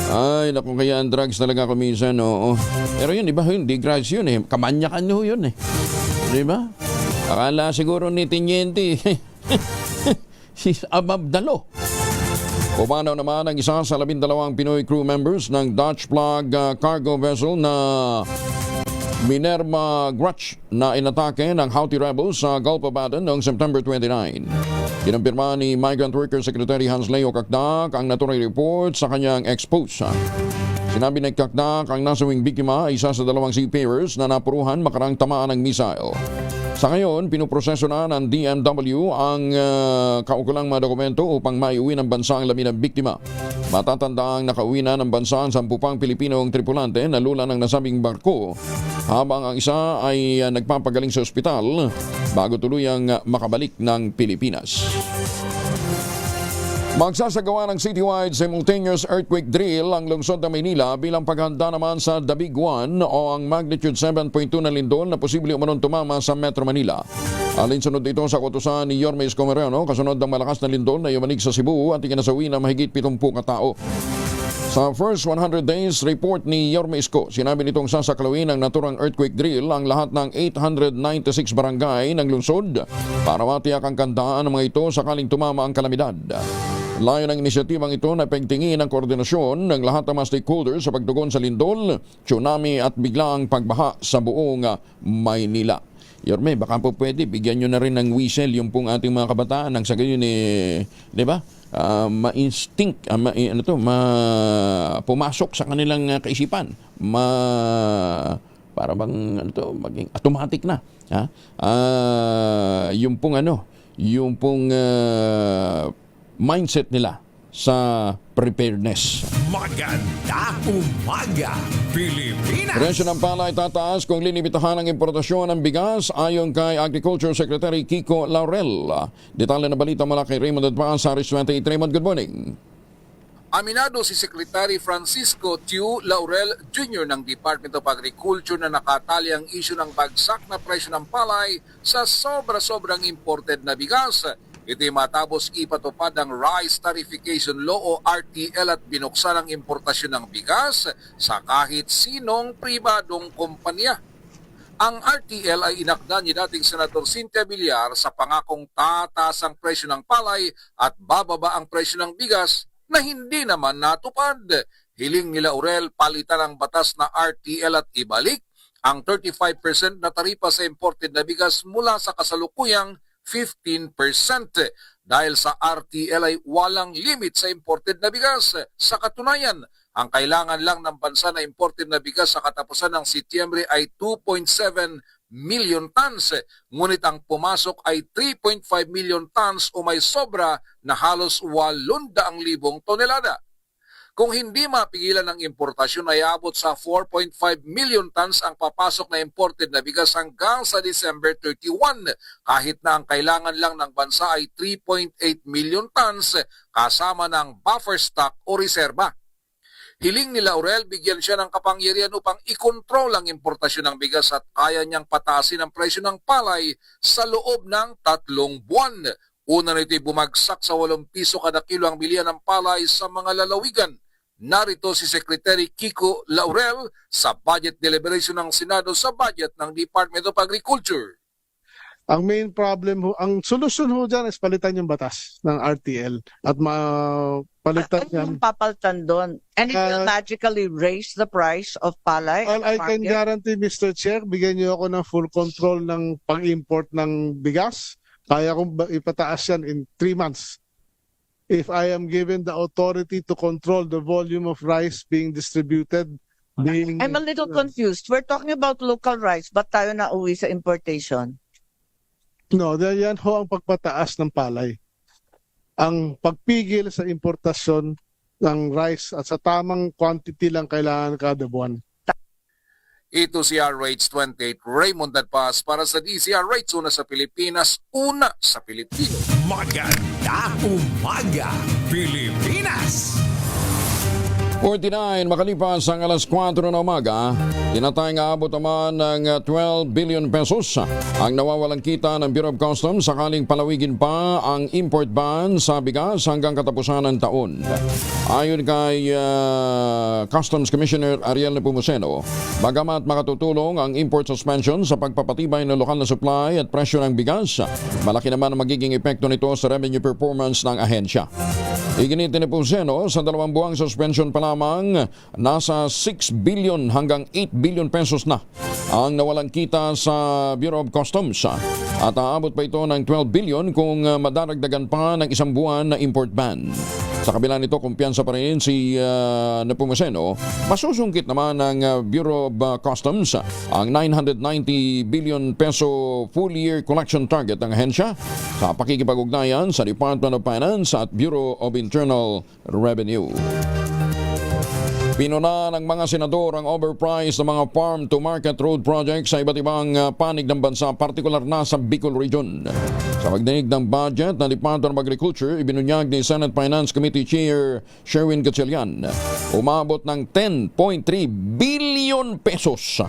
B: Ay, naku, kaya ang drugs talaga kuminsan, oo. Pero yun, di ba, hindi drugs yun eh. Kamanyakan nyo yun eh. Di ba? Akala siguro ni Tiniente, she's above the law. Pumanaw naman ang isa sa 12 Pinoy crew members ng Dutch flag cargo vessel na Minerva Grutch na inatake ng Houthi rebels sa Gulf of Aden noong September 29. Kinumpirma ni Migrant Worker Secretary Hans Leo Kakdak ang naturang report sa kanyang expose. Sinabi ni Kakdak ang nasawing biktima ay isa sa 2 seafarers na napuruhan makarang tamaan ng missile. Sa ngayon, pinuproseso na ng DMW ang kaukulang mga dokumento upang maiuwi ng bansa ang labi ng biktima. Matatanda ang nakauwi na ng bansa ang 10 pang Pilipinong tripulante na lula ng nasabing barko, habang ang isa ay nagpapagaling sa ospital bago tuluyang makabalik ng Pilipinas. Magsasagawa ng citywide simultaneous earthquake drill ang lungsod ng Maynila bilang paghanda naman sa The Big One o ang magnitude 7.2 na lindol na posible umanong tumama sa Metro Manila. Alinsunod ito sa kutusan ni Yorme Isko Moreno kasunod ng malakas na lindol na yumanig sa Cebu at ikinasawi na mahigit 70 katao. Sa first 100 days report ni Yorme Isko, sinabi nitong sasaklawin ng naturang earthquake drill ang lahat ng 896 barangay ng lungsod para matiyak ang kandaan ng mga ito sakaling tumama ang kalamidad. Layo ng inisyatibang ito na pagtingin ang koordinasyon ng lahat ng mga stakeholders sa pagtugon sa lindol, tsunami at biglaang pagbaha sa buong Maynila. Yorme, baka po pwede, bigyan nyo na rin ng whistle yung pong ating mga kabataan nang sa gayon di ba? Ma-instinct, pumasok sa kanilang kaisipan. Para bang maging automatic na. Yung pong mindset nila sa preparedness.
D: Maganda umaga, Pilipinas!
B: Presyo ng palay tataas kung linimitahan ang importasyon ng bigas ayon kay Agriculture Secretary Kiko Laurel. Detalye na balita mula kay Raymond Advance, Aris 28. Raymond, good morning.
N: Aminado si Secretary Francisco Tiu Laurel Jr. ng Department of Agriculture na nakatali ang isyu ng bagsak na presyo ng palay sa sobra-sobrang imported na bigas. Ito'y matapos ipatupad ang Rice Tarification Law o RTL at binuksan ang importasyon ng bigas sa kahit sinong pribadong kumpanya. Ang RTL ay inakda ni dating Senator Cynthia Villar sa pangakong tataas ang presyo ng palay at bababa ang presyo ng bigas na hindi naman natupad. Hiling nila Laurel palitan ang batas na RTL at ibalik ang 35% na taripa sa imported na bigas mula sa kasalukuyang 15%. Dahil sa RTL ay walang limit sa imported na bigas. Sa katunayan, ang kailangan lang ng bansa na imported na bigas sa katapusan ng Setyembre ay 2.7 million tons. Ngunit ang pumasok ay 3.5 million tons o may sobra na halos 800,000 tonelada. Kung hindi mapigilan ang importasyon ay abot sa 4.5 million tons ang papasok na imported na bigas hanggang sa December 31, kahit na ang kailangan lang ng bansa ay 3.8 million tons kasama ng buffer stock o reserba. Hiling ni Laurel bigyan siya ng kapangyarihan upang ikontrol ang importasyon ng bigas at kaya niyang pataasin ang presyo ng palay sa loob ng 3 buwan. Una nito'y bumagsak sa 8 piso kada kilo ang bilihan ng palay sa mga lalawigan. Narito si Secretary Kiko Laurel sa budget deliberation ng Senado sa budget ng Department of Agriculture.
O: Ang main problem ang solusyon dyan is palitan yung batas ng RTL at palitan yan.
P: Anong papalitan doon? And it will magically raise the price of palay?
O: Well, I can guarantee, Mr. Chair, bigyan niyo ako ng full control ng pang-import ng bigas. Kaya kong ipataas yan in 3 months. If I am given the authority to control the volume of rice being distributed.
P: I'm a little confused. We're talking about local rice, but tayo na uwi sa importation?
O: No, yan ho ang pagpataas ng palay. Ang pagpigil sa importasyon ng rice at sa tamang quantity lang kailangan kada buwan.
N: Ito si RH28 Raymond Adpas para sa DCRH, una sa Pilipinas, una sa Pilipino.
D: Maganda umaga, Pilipinas!
B: 49 makalipas ang alas 4 na umaga, tinatayang aabot naman ng 12 billion pesos ang nawawalang kita ng Bureau of Customs sakaling palawigin pa ang import ban sa bigas hanggang katapusan ng taon. Ayon kay Customs Commissioner Ariel Nepomuceno, bagamat makatutulong ang import suspension sa pagpapatibay ng lokal na supply at presyo ng bigas, malaki naman ang magiging epekto nito sa revenue performance ng ahensya. Iginit ni Nepomuceno, sa 2 buwang suspension pa lamang, nasa 6 billion hanggang 8 billion pesos na ang nawalang kita sa Bureau of Customs at aabot pa ito ng 12 billion kung madaragdagan pa ng 1 buwan na import ban. Sa kabila nito, kumpiyansa pa rin si Nepomuceno, masusungkit naman ng Bureau of Customs ang 990 billion peso full-year collection target ng ahensya sa pakikipag-ugnayan sa Department of Finance at Bureau of Internal Revenue. Pinuna ng mga senador ang overpriced ng mga farm-to-market road projects sa iba't ibang panig ng bansa, partikular na sa Bicol Region. Sa pagdinig ng budget ng Department of Agriculture, ibinunyag ni Senate Finance Committee Chair Sherwin Gatchalian, umabot ng 10.3 billion pesos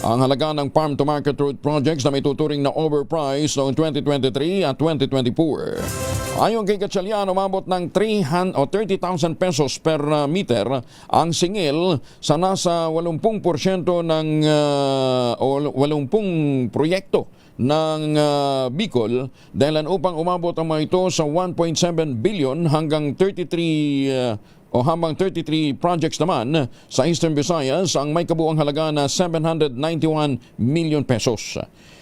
B: ang halaga ng farm-to-market road projects na may tuturing na overpriced noong 2023 at 2024. Ayon kay Gatchalian, umabot ng 30,000 pesos per meter ang singil sa nasa 80% ng 80 proyekto ng Bicol, dahilan upang umabot ang mga ito sa 1.7 billion hanggang 33 projects naman sa Eastern Visayas ang may kabuang halaga na 791 million pesos.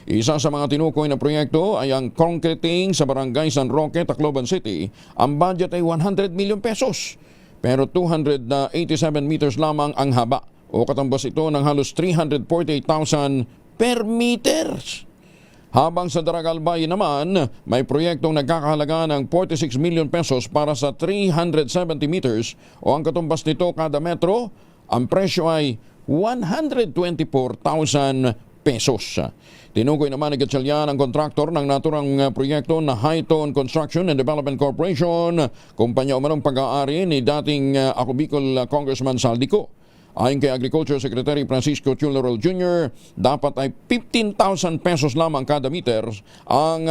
B: Isa sa mga tinukoy na proyekto ay ang concreting sa Barangay San Roque, Tacloban City. Ang budget ay 100 million pesos. Pero 287 meters lamang ang haba o katambas ito ng halos 348,000 per meters. Habang sa Daragalbay naman, may proyektong nagkakahalaga ng 46 million pesos para sa 370 meters o ang katumbas nito kada metro, ang presyo ay 124,000 pesos. Tinukoy naman ni Gatchalian ang kontraktor ng naturang proyekto na Highton Construction and Development Corporation, kumpanya umanong pag-aari ni dating Ako Bicol Congressman Saldico. Ayon kay Agriculture Secretary Francisco Tiu Laurel Jr., dapat ay 15,000 pesos lamang kada meter ang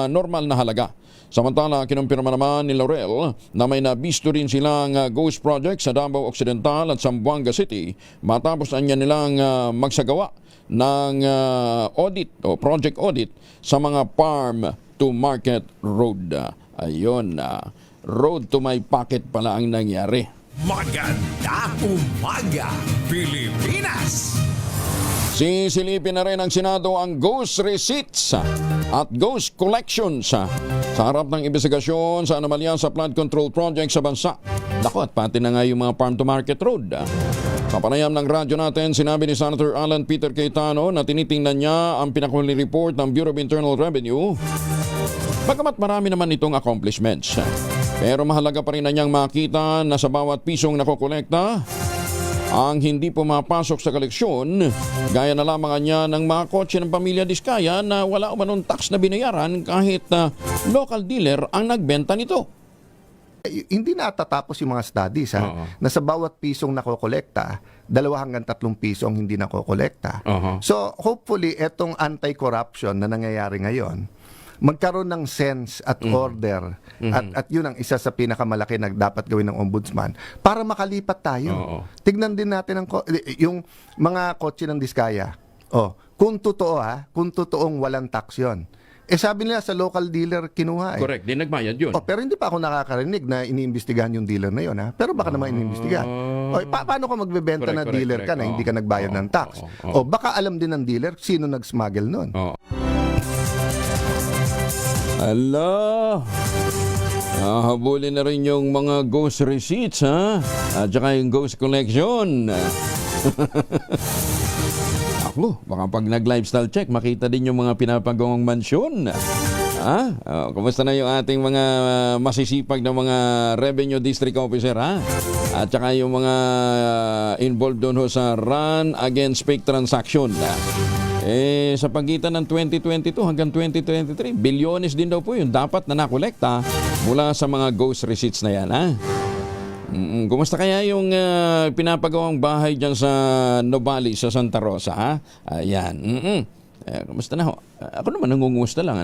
B: normal na halaga. Samantala, kinumpirma naman ni Laurel na may nabisto rin silang ghost project sa Davao Occidental at Zamboanga City matapos nilang magsagawa ng audit o project audit sa mga farm to market road. Ayun, road to my pocket pala ang nangyari.
D: Magandang umaga, Pilipinas!
B: Sisilipin na rin ng Senado ang ghost receipts at ghost collections sa harap ng investigasyon sa anomalya sa flood control project sa bansa. Naku, at pati na nga yung mga farm to market road. Sa panayam ng radyo natin, sinabi ni Senator Alan Peter Cayetano na tinitingnan niya ang pinakahuli report ng Bureau of Internal Revenue. Bagamat marami naman itong accomplishments, pero mahalaga pa rin na niyang makita na sa bawat pisong nakokolekta, ang hindi pumapasok sa koleksyon, gaya na lamang niya ng mga kotse ng pamilya Diskaya na wala umanong tax na binayaran kahit local dealer ang nagbenta nito.
Q: Hindi natatapos yung mga studies na sa bawat pisong nakokolekta, 2 hanggang 3 piso ang hindi nakokolekta. So hopefully etong anti-corruption na nangyayari ngayon, magkaroon ng sense at order at yun ang isa sa pinakamalaki na dapat gawin ng ombudsman para makalipat tayo. Tignan din natin yung mga kotse ng Diskaya. Kung totoo kung totoong walang tax yun. Sabi nila sa local dealer kinuha.
B: Correct, di nagbayad yun.
Q: Pero hindi pa ako nakakarinig na iniimbestigahan yung dealer na yun. Pero baka naman iniimbestigahan. Paano ka magbebenta na dealer ka na hindi ka nagbayad ng tax? Baka alam din ng dealer sino nag-smuggle nun.
B: Ala, habulin na rin yung mga ghost receipts, at saka yung ghost collection. Ako, baka pag nag-lifestyle check, makita din yung mga pinapagawang mansyon. Kumusta na yung ating mga masisipag na mga revenue district officer, at saka yung mga involved doon sa run against fake transaction. Sa pagitan ng 2022 hanggang 2023, bilyones din daw po yun dapat na nakolekta mula sa mga ghost receipts na yan. Kumusta kaya yung pinapagawang bahay dyan sa Nobali, sa Santa Rosa? Ayan. Kumusta na ho? Ako naman nangungumusta lang.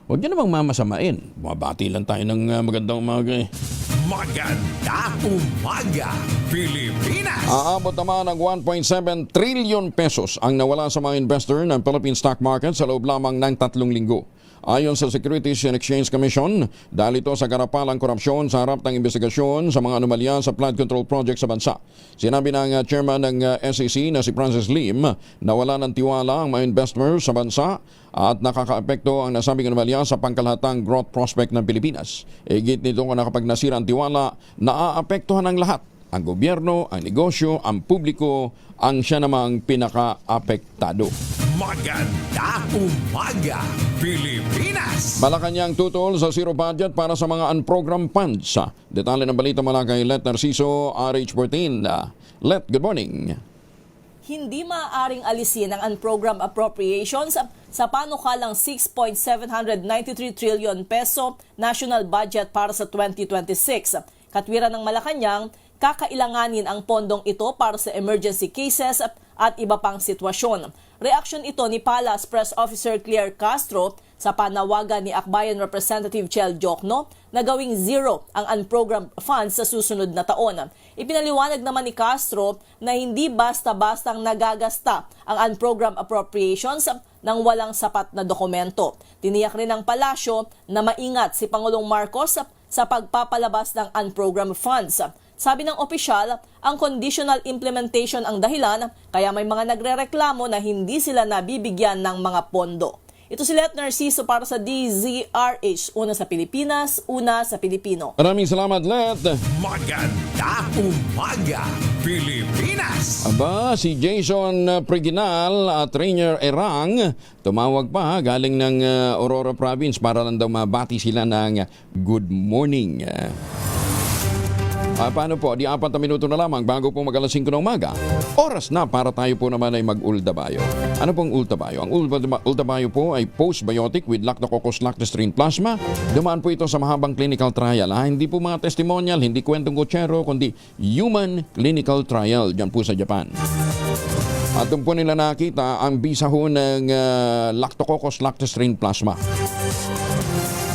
B: Huwag niyo namang mamasamain. Bumabati lang tayo ng magandang umaga.
D: Magandang umaga, Pilipinas!
B: Aabot naman ng 1.7 trillion pesos ang nawala sa mga investor ng Philippine stock market sa loob lamang ng 3 linggo. Ayon sa Securities and Exchange Commission, dahil ito sa karapalang korupsyon sa harap ng investigasyon sa mga anomalya sa flood control project sa bansa. Sinabi ng chairman ng SEC na si Francis Lim na wala ng tiwala ang mga investors sa bansa at nakakaapekto ang nasabing anomalya sa pangkalahatang growth prospect ng Pilipinas. Higit nito na kapag nasira ang tiwala, naaapektuhan ang lahat. Ang gobyerno, ang negosyo, ang publiko, ang siya namang pinaka-apektado.
D: Magandang umaga, Pilipinas!
B: Malacanang tutol sa zero budget para sa mga unprogrammed funds. Detalye ng balita mula kay Let Narciso, RH14. Let, good morning.
R: Hindi maaaring alisin ang unprogrammed appropriations sa panukalang 6.793 trillion peso national budget para sa 2026. Katwiran ng Malacanang, kakailanganin ang pondong ito para sa emergency cases at iba pang sitwasyon. Reaksyon ito ni Palas Press Officer Claire Castro sa panawagan ni Akbayan Representative Chel Jokno na gawing zero ang unprogrammed funds sa susunod na taon. Ipinaliwanag naman ni Castro na hindi basta-bastang nagagasta ang unprogrammed appropriations ng walang sapat na dokumento. Tiniyak rin ng palasyo na maingat si Pangulong Marcos sa pagpapalabas ng unprogrammed funds. Sabi ng opisyal, ang conditional implementation ang dahilan kaya may mga nagrereklamo na hindi sila nabibigyan ng mga pondo. Ito si Let Narciso para sa DZRH. Una sa Pilipinas, una sa Pilipino.
B: Maraming salamat, Let.
D: Maganda umaga, Pilipinas!
B: Aba, si Jason Preginal at Rainier Erang tumawag pa galing ng Aurora Province para lang daw mabati sila ng good morning. Paano po? Di 4 na minuto na lamang bago po mag-alas 5 ng umaga. Oras na para tayo po naman ay mag-Ultabayo. Ano pong Ultabayo? Ang Ultabayo po ay postbiotic with Lactococcus lactostream plasma. Dumaan po ito sa mahabang clinical trial. Hindi po mga testimonial, hindi kwentong kutsero, kundi human clinical trial dyan po sa Japan. At doon po nila nakita ang bisa ho ng Lactococcus lactostream plasma.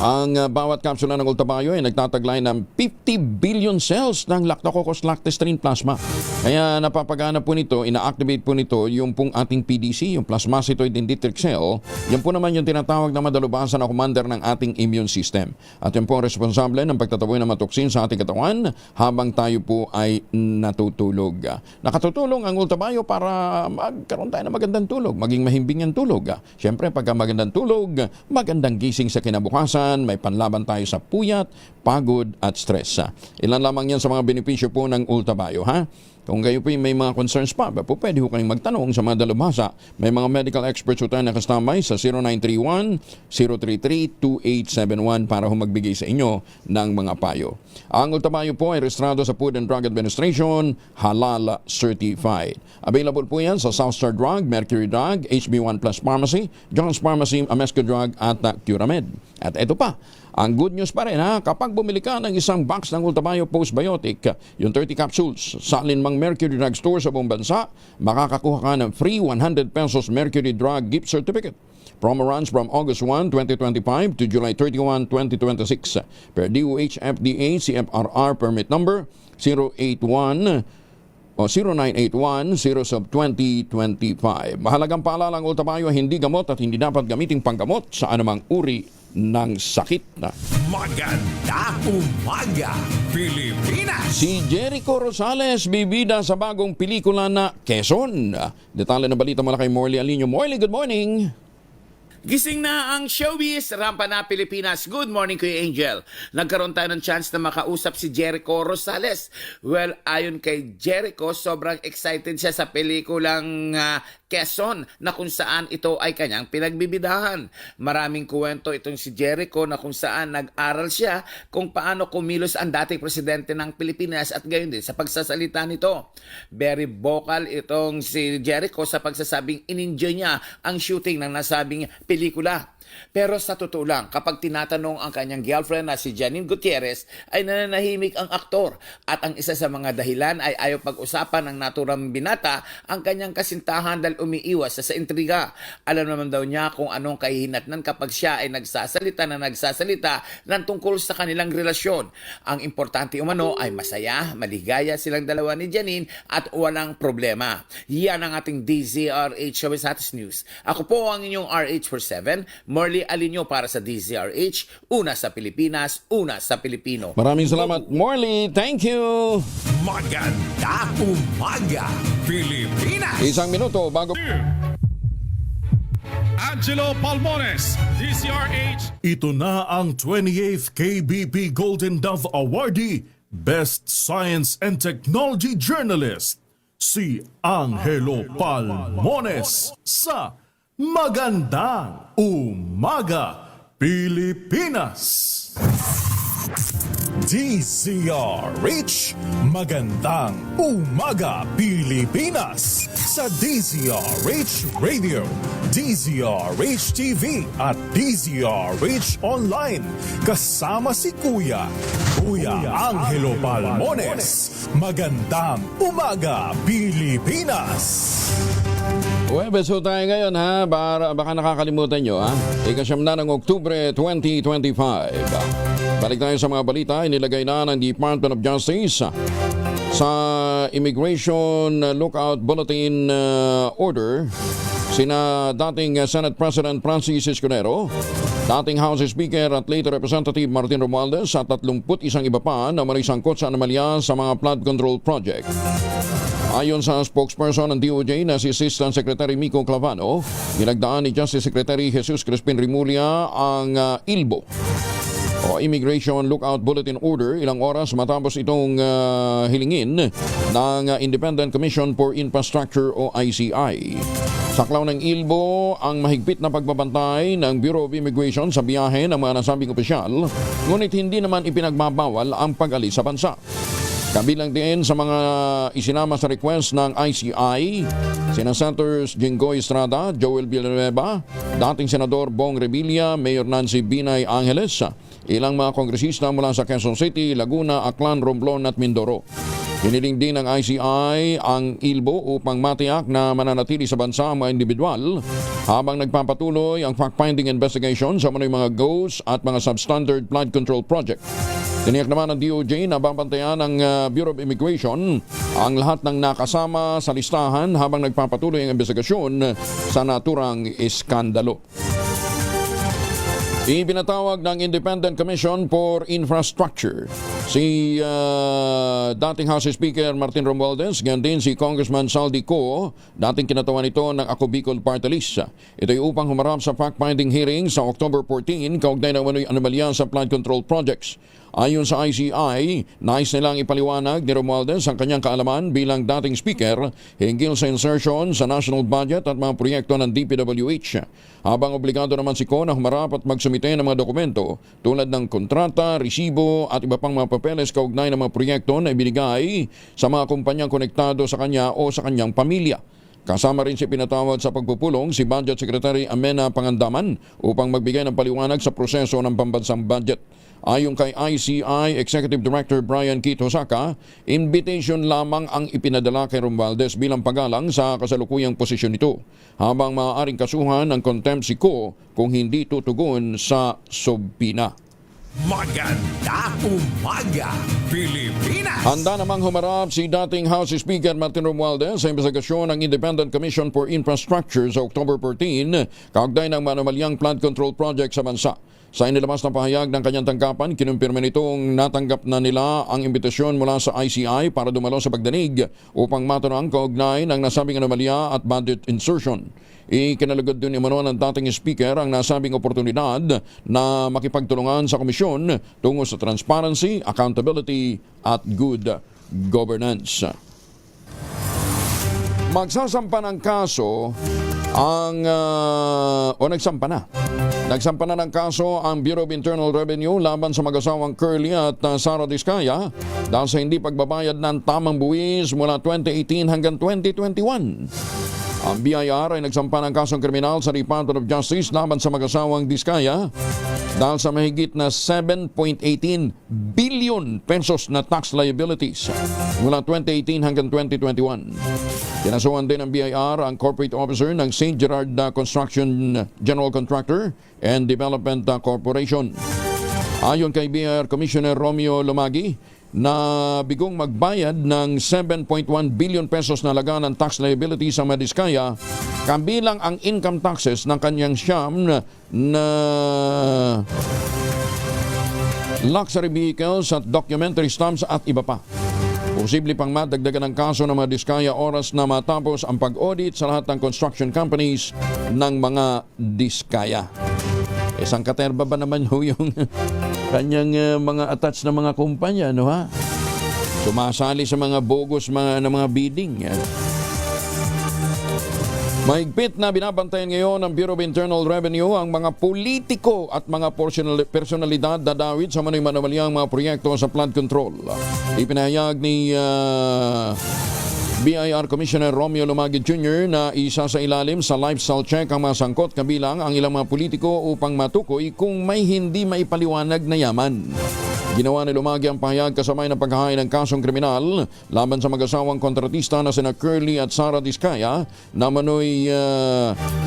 B: Ang bawat kapsula ng Ultabayo ay nagtataglay ng 50 billion cells ng Lactococcus lactostream plasma. Kaya napapagana po nito, ina-activate po nito yung pong ating PDC, yung plasmacytoid dendritic cell. Yan po naman yung tinatawag na madalubasan na commander ng ating immune system. At yan po ang responsable ng pagtataboy ng mga toksin sa ating katawan habang tayo po ay natutulog. Nakatutulong ang Ultabayo para magkaroon tayo ng magandang tulog, maging mahimbing ang tulog. Siyempre, pagka magandang tulog, magandang gising sa kinabukasan, may panlaban tayo sa puyat, pagod at stress. Ilan lamang yan sa mga benepisyo po ng Ultabayo, ha? Kung kayo po may mga concerns pa, pwede ho kayong magtanong sa mga dalubhasa. May mga medical experts ho tayo nakastamay sa 0931-033-2871 para ho magbigay sa inyo ng mga payo. Ang Ultabayo po ay rehistrado sa Food and Drug Administration, halal certified. Available po yan sa Southstar Drug, Mercury Drug, HB1 Plus Pharmacy, John's Pharmacy, Amesco Drug at Curamed. At ito pa, ang good news pa rin, ha, kapag bumili ka ng isang box ng Ultabayo Postbiotic, yung 30 capsules sa alinmang Mercury Drug Store sa buong bansa, makakakuha ka ng free 100 pesos Mercury Drug Gift Certificate. Promo runs from August 1, 2025 to July 31, 2026. Per DOH FDA CFRR permit number 0981-0-2025. Mahalagang paalala ang Ultabayo, hindi gamot at hindi dapat gamiting panggamot sa anumang uri ng sakit na.
D: Maganda umaga, Pilipinas!
B: Si Jericho Rosales bibida sa bagong pelikula na Quezon. Detalye ng balita mula kay Morley Alinio. Morley, good morning!
S: Gising na ang showbiz, rampa na Pilipinas. Good morning, Kuya Angel. Nagkaroon tayo ng chance na makausap si Jericho Rosales. Well, ayon kay Jericho, sobrang excited siya sa pelikulang Quezon na kung saan ito ay kanyang pinagbibidahan. Maraming kwento itong si Jericho na kung saan nag-aral siya kung paano kumilos ang dating presidente ng Pilipinas at gayon din sa pagsasalita nito. Very vocal itong si Jericho sa pagsasabing in-enjoy niya ang shooting ng nasabing pelikula. Pero sa totoo lang, kapag tinatanong ang kanyang girlfriend na si Janine Gutierrez, ay nananahimik ang aktor. At ang isa sa mga dahilan ay ayaw pag-usapan ng naturang binata ang kanyang kasintahan dahil umiiwas sa intriga. Alam naman daw niya kung anong kahihinatnan kapag siya ay nagsasalita ng tungkol sa kanilang relasyon. Ang importante umano ay masaya, maligaya silang dalawa ni Janine at walang problema. Yan ang ating DZRH Showbiz Status News. Ako po ang inyong RH47, Morley Alinio para sa DZRH, una sa Pilipinas, una sa Pilipino.
B: Maraming salamat, Morley. Thank you.
D: Maganda umaga, Pilipinas.
B: Isang minuto bago...
C: Angelo Palmones, DZRH.
A: Ito na ang 28th KBP Golden Dove Awardee, Best Science and Technology Journalist, si Angelo Palmones sa Magandang Umaga, Pilipinas. DZRH, magandang umaga Pilipinas sa DZRH Radio, DZRH TV at DZRH Online. Kasama si Kuya Angelo Palmones. Magandang umaga Pilipinas.
B: Webes tayo ngayon ha, baka nakakalimutan nyo ha. Ikasyam na ng Oktubre 2025. Balik tayo sa mga balita, inilagay na ng Department of Justice sa Immigration Lookout Bulletin Order sina dating Senate President Francis Escudero, dating House Speaker at later Representative Martin Romualdez at 31 iba pa na marisangkot sa anomalya sa mga flood control project. Ayon sa spokesperson ng DOJ na si Assistant Secretary Mico Clavano, ginagdaan ni Justice Secretary Jesus Crispin Rimulya ang ILBO o Immigration Lookout Bulletin Order ilang oras matapos itong hilingin ng Independent Commission for Infrastructure o ICI. Saklaw ng ILBO ang mahigpit na pagbabantay ng Bureau of Immigration sa biyahe ng mga nasabing opisyal, ngunit hindi naman ipinagbabawal ang pag-alis sa bansa. Kabilang din sa mga isinama sa request ng ICI, sina Senators Jinggoy Estrada, Joel Villanueva, dating Senador Bong Revilla, Mayor Nancy Binay Angeles, ilang mga kongresista mula sa Quezon City, Laguna, Aklan, Romblon at Mindoro. Hiniling din ng ICI ang ILBO upang matiyak na mananatili sa bansa ang mga individual habang nagpapatuloy ang fact-finding investigation sa mga ghost at mga substandard flood control project. Tiniyak naman ng DOJ na babantayan ng Bureau of Immigration ang lahat ng nakasama sa listahan habang nagpapatuloy ang investigasyon sa naturang iskandalo. Ibinatawag ng Independent Commission for Infrastructure si dating House Speaker Martin Romualdez, ganyan din si Congressman Saldi Co, dating kinatawan ito ng Ako Bicol Party List. Ito'y upang humarap sa fact-finding hearing sa October 14 kaugnay ng anomalya sa flood control projects. Ayon sa ICI, nais nilang ipaliwanag ni Romualdez ang kanyang kaalaman bilang dating speaker hinggil sa insertion sa national budget at mga proyekto ng DPWH. Habang obligado naman si Ko na humarap at magsumite ng mga dokumento tulad ng kontrata, resibo at iba pang mga papeles kaugnay ng mga proyekto na ibinigay sa mga kumpanyang konektado sa kanya o sa kanyang pamilya. Kasama rin si pinatawag sa pagpupulong si Budget Secretary Amena Pangandaman upang magbigay ng paliwanag sa proseso ng pambansang budget. Ayon kay ICI Executive Director Brian Keith Hosaka, invitation lamang ang ipinadala kay Romualdez bilang paggalang sa kasalukuyang posisyon nito, habang maaaring kasuhan ng contempt si Ko kung hindi tutugon sa subpina.
D: Maganda umaga, Pilipinas!
B: Handa namang humarap si dating House Speaker Martin Romualdez sa investigasyon ng Independent Commission for Infrastructure sa October 14 kaugnay ng anomalyang flood control project sa bansa. Sa inilabas na pahayag ng kanyang tanggapan, kinumpirma nitong natanggap na nila ang imbitasyon mula sa ICI para dumalo sa pagdanig upang matanong kaugnay ng nasabing anomalya at budget insertion. Ikinalugod din umano ng dating speaker ang nasabing oportunidad na makipagtulungan sa komisyon tungo sa transparency, accountability at good governance. Magsasampa ng kaso Nagsampa na ng kaso ang Bureau of Internal Revenue laban sa mag-asawang Curly at Sara Diskaya dahil sa hindi pagbabayad ng tamang buwis mula 2018 hanggang 2021. Ang BIR ay nagsampa ng kasong kriminal sa Department of Justice laban sa mag-asawang Diskaya dahil sa mahigit na 7.18 billion pesos na tax liabilities mula 2018 hanggang 2021. Kinasuhan din ng BIR ang corporate officer ng St. Gerard Construction General Contractor and Development Corporation. Ayon kay BIR Commissioner Romeo Lumagi, na bigong magbayad ng 7.1 billion pesos na laga ng tax liability sa Madiskaya, kabilang ang income taxes ng kanyang siyam na luxury vehicles at documentary stamps at iba pa. Posible pang madagdagan ng kaso ng Madiskaya oras na matapos ang pag-audit sa lahat ng construction companies ng mga Diskaya. Isang katerba ba naman ho yung kanyang mga attached na mga kumpanya, no ha? Sumasali sa mga bogus na mga bidding. Mahigpit na binabantayan ngayon ng Bureau of Internal Revenue ang mga politiko at mga personalidad dadawit sa manoy-manumalyang mga proyekto sa flood control. Ipinahayag ni BIR Commissioner Romeo Lumagid Jr. na isa sa ilalim sa lifestyle check ang mga sangkot kabilang ang ilang mga politiko upang matukoy kung may hindi maipaliwanag na yaman. Ginawa ni Lumagi ang pahayag kasabay ng paghahain ng kasong kriminal laban sa mag-asawang kontratista na sina Curly at Sara Diskaya na manoy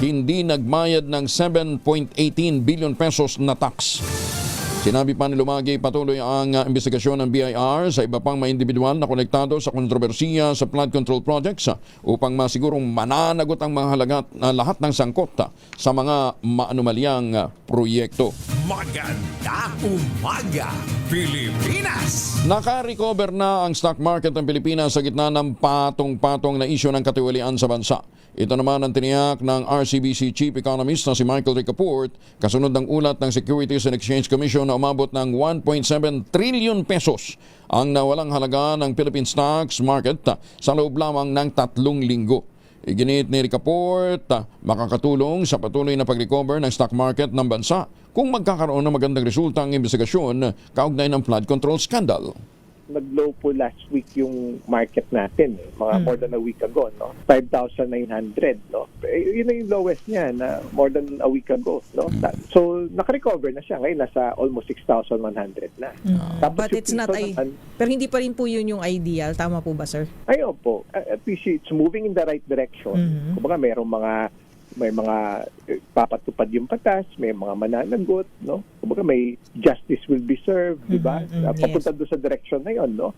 B: hindi nagbayad ng 7.18 billion pesos na tax. Sinabi pa ni Lumagi patuloy ang investigasyon ng BIR sa iba pang mga individual na konektado sa kontrobersiya sa flood control projects upang masigurong mananagot ang mga lahat ng sangkot sa mga maanumalyang proyekto.
D: Maganda umaga, Pilipinas!
B: Naka-recover na ang stock market ng Pilipinas sa gitna ng patong-patong na isyu ng katiwalian sa bansa. Ito naman ang tiniyak ng RCBC Chief Economist na si Michael Ricaport kasunod ng ulat ng Securities and Exchange Commission na umabot ng 1.7 trillion pesos ang nawalang halaga ng Philippine stocks market sa loob lamang ng 3 linggo. Iginit ni Ricaport makakatulong sa patuloy na pag-recover ng stock market ng bansa kung magkakaroon ng magandang resulta ang investigasyon kaugnay ng flood control scandal.
T: Nag-low po last week yung market natin, mga more than a week ago, no? 5,900, no? Yun na yung lowest niya na more than a week ago, no? So, naka-recover na siya. Ngayon, nasa almost 6,100 na.
U: But it's not pero hindi pa rin po yun yung ideal. Tama po ba, sir?
T: Ayun po. At least it's moving in the right direction. Kumbaga, may mga papatupad yung batas, may mga mananagot, no? Kumbaga may justice will be served, di ba? Papunta doon sa direction na yon, no?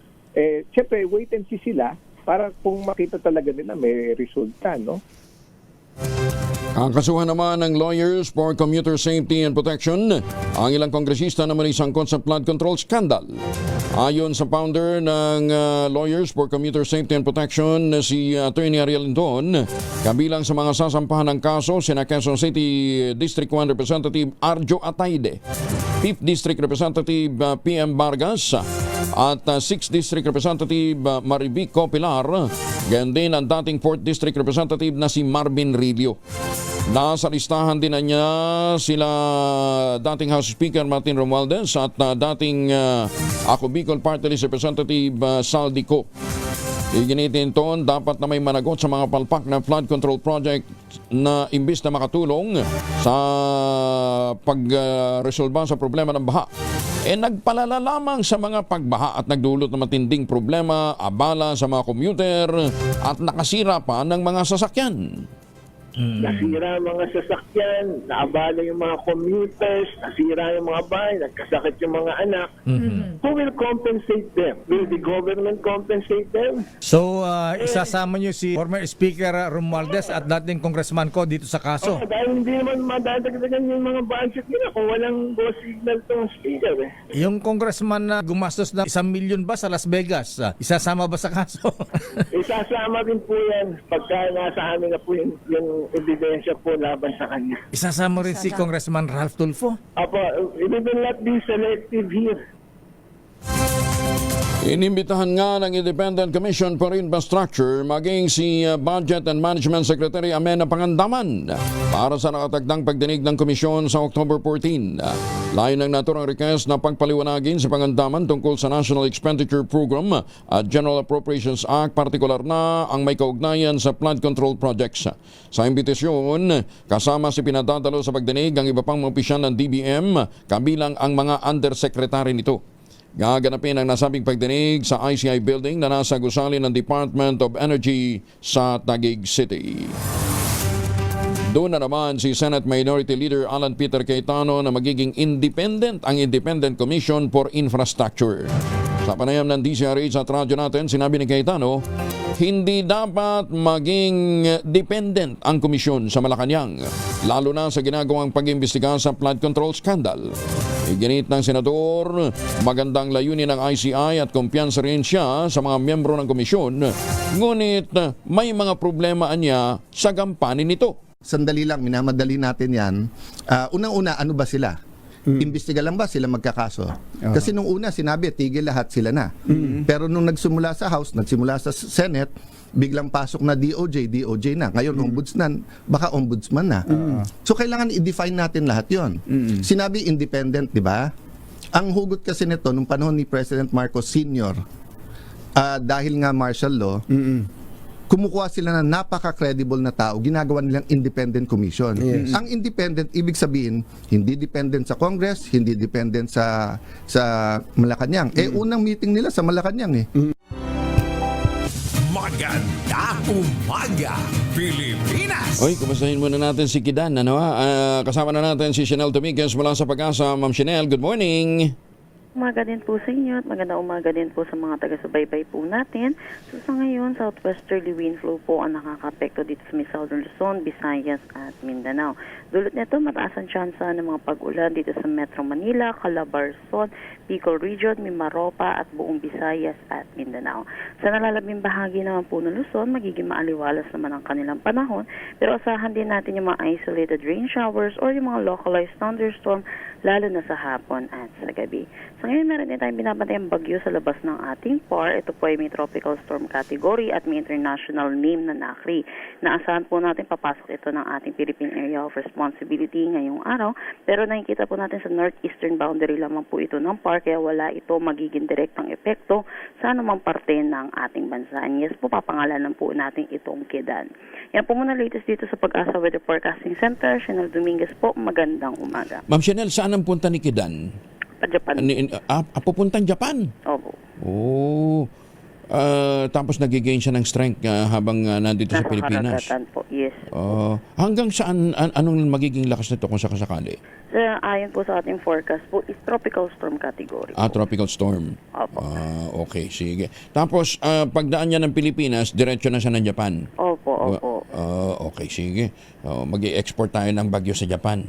T: Siyempre, wait and see sila para kung makita talaga nila may resulta, no?
B: Ang kasuhan naman ng Lawyers for Commuter Safety and Protection ang ilang kongresista na manisangkot sa flood control scandal. Ayon sa founder ng Lawyers for Commuter Safety and Protection, si Attorney Ariel Linton, kabilang sa mga sasampahan ng kaso sina Quezon City District 1 Representative Arjo Atayde, 5th District Representative PM Vargas at 6th District Representative Marivico Pilar, gayon din ang dating 4th District Representative na si Marvin Rillo. Nasa listahan din na niya sila dating House Speaker Martin Romualdez at dating Ako Bicol Party List Representative Saldico. Iginitin ito, dapat na may managot sa mga palpak na flood control project na imbis na makatulong sa pagresolba sa problema ng baha, nagpalala lamang sa mga pagbaha at nagdulot ng matinding problema, abala sa mga commuter at nakasira pa ng mga sasakyan.
V: Nasira ang mga sasakyan, naabala yung mga commuters, nasira yung mga bahay, nagkasakit yung mga anak. Who will compensate them? Will the government compensate them?
W: So, isasama niyo si former Speaker Romualdez at dating Congressman Ko dito sa kaso?
V: Dahil hindi naman madadagdagan yung mga budget nila kung walang go signal tong speaker.
W: Yung congressman na gumastos ng 1 million ba sa Las Vegas, isasama ba sa kaso?
V: Isasama rin po yan pagka nasa amin na po yung ebidensya po laban sa kanya.
W: Isasama rin si Congressman Ralph Tulfo?
V: Apo, it will not be selective here.
B: Inimbitahan nga ng Independent Commission for Infrastructure maging si Budget and Management Secretary Amena Pangandaman para sa nakatagdang pagdinig ng komisyon sa October 14. Layon ng naturang request na pagpaliwanagin si Pangandaman tungkol sa National Expenditure Program at General Appropriations Act, partikular na ang may kaugnayan sa flood control projects. Sa imbitasyon, kasama si pinadadalo sa pagdinig ang iba pang mga opisyal ng DBM, kabilang ang mga undersecretary nito. Gaganapin ang nasabing pagdinig sa ICI building na nasa gusali ng Department of Energy sa Taguig City. Doon na naman si Senate Minority Leader Alan Peter Cayetano na magiging independent ang Independent Commission for Infrastructure. Sa panayam ng DCRH at radyo natin, sinabi ni Cayetano, hindi dapat maging dependent ang komisyon sa Malacanang, lalo na sa ginagawang pag-imbestiga sa flood control scandal. Iginit ng senador, magandang layunin ng ICI at kumpiyansa rin siya sa mga miyembro ng komisyon, ngunit may mga problema niya sa gampanin nito.
Q: Sandali lang, minamadali natin yan. Unang-una, ano ba sila? Imbestiga lang ba sila magkakaso? Kasi nung una sinabi tigil lahat sila na. Pero nung nagsimula sa House, nagsimula sa Senate, biglang pasok na DOJ na. Ngayon ombudsman, baka ombudsman na. So kailangan i-define natin lahat 'yon. Sinabi independent, 'di ba? Ang hugot kasi nito nung panahon ni President Marcos Sr., dahil nga martial law, kumukuha sila ng napaka-credible na tao, ginagawa nilang independent commission. Ang independent, ibig sabihin, hindi dependent sa Congress, hindi dependent sa Malacanang. Unang meeting nila sa Malacanang
D: Maganda umaga, Pilipinas!
B: Oy, kumustahin muna natin si Kidan. Kasama na natin si Chanel Dominguez mula sa Pag-asa. Ma'am Chanel, good morning!
F: Umaga din po sa inyo at magandang umaga din po sa mga taga-subaybay po natin. So sa ngayon, southwesterly wind flow po ang nakaka-apekto dito sa may Southern Luzon, Visayas at Mindanao. Dulot nito, mataas ang tsansa ng mga pag-ulan dito sa Metro Manila, Calabarzon, Bicol Region, Mimaropa at buong Visayas at Mindanao. Sa nalalabing bahagi naman po ng Luzon, magiging maaliwalas naman ang kanilang panahon, pero asahan din natin yung mga isolated rain showers or yung mga localized thunderstorm lalo na sa hapon at sa gabi. So ngayon meron din tayong binabantayang bagyo sa labas ng ating PAR. Ito po ay may tropical storm category at may international name na NACRI. Naasahan po natin papasok ito ng ating Philippine Area of Responsibility ngayong araw. Pero nakikita po natin sa northeastern boundary lamang po ito ng PAR kaya wala ito magiging direktang epekto sa anumang parte ng ating bansa. And yes po, papangalanan po natin itong Kidan. Yan po muna latest dito sa Pag-asa Weather Forecasting Center. Chanel Dominguez po, magandang umaga.
B: Ma'am Chanel, saan ang punta ni Kidan?
F: Japan.
B: Pupuntang Japan?
F: Opo.
B: Oh. Tapos nagigain siya ng strength habang nandito sa Pilipinas.
F: Po, yes.
B: Hanggang saan, anong magiging lakas nito kung sakasakali?
F: Ayon po sa ating forecast po, is tropical storm category.
B: Tropical storm.
F: Opo.
B: Okay, sige. Tapos, pagdaan niya ng Pilipinas, diretso na siya ng Japan.
F: Opo.
B: Okay, sige. Mag-i-export tayo ng bagyo sa Japan.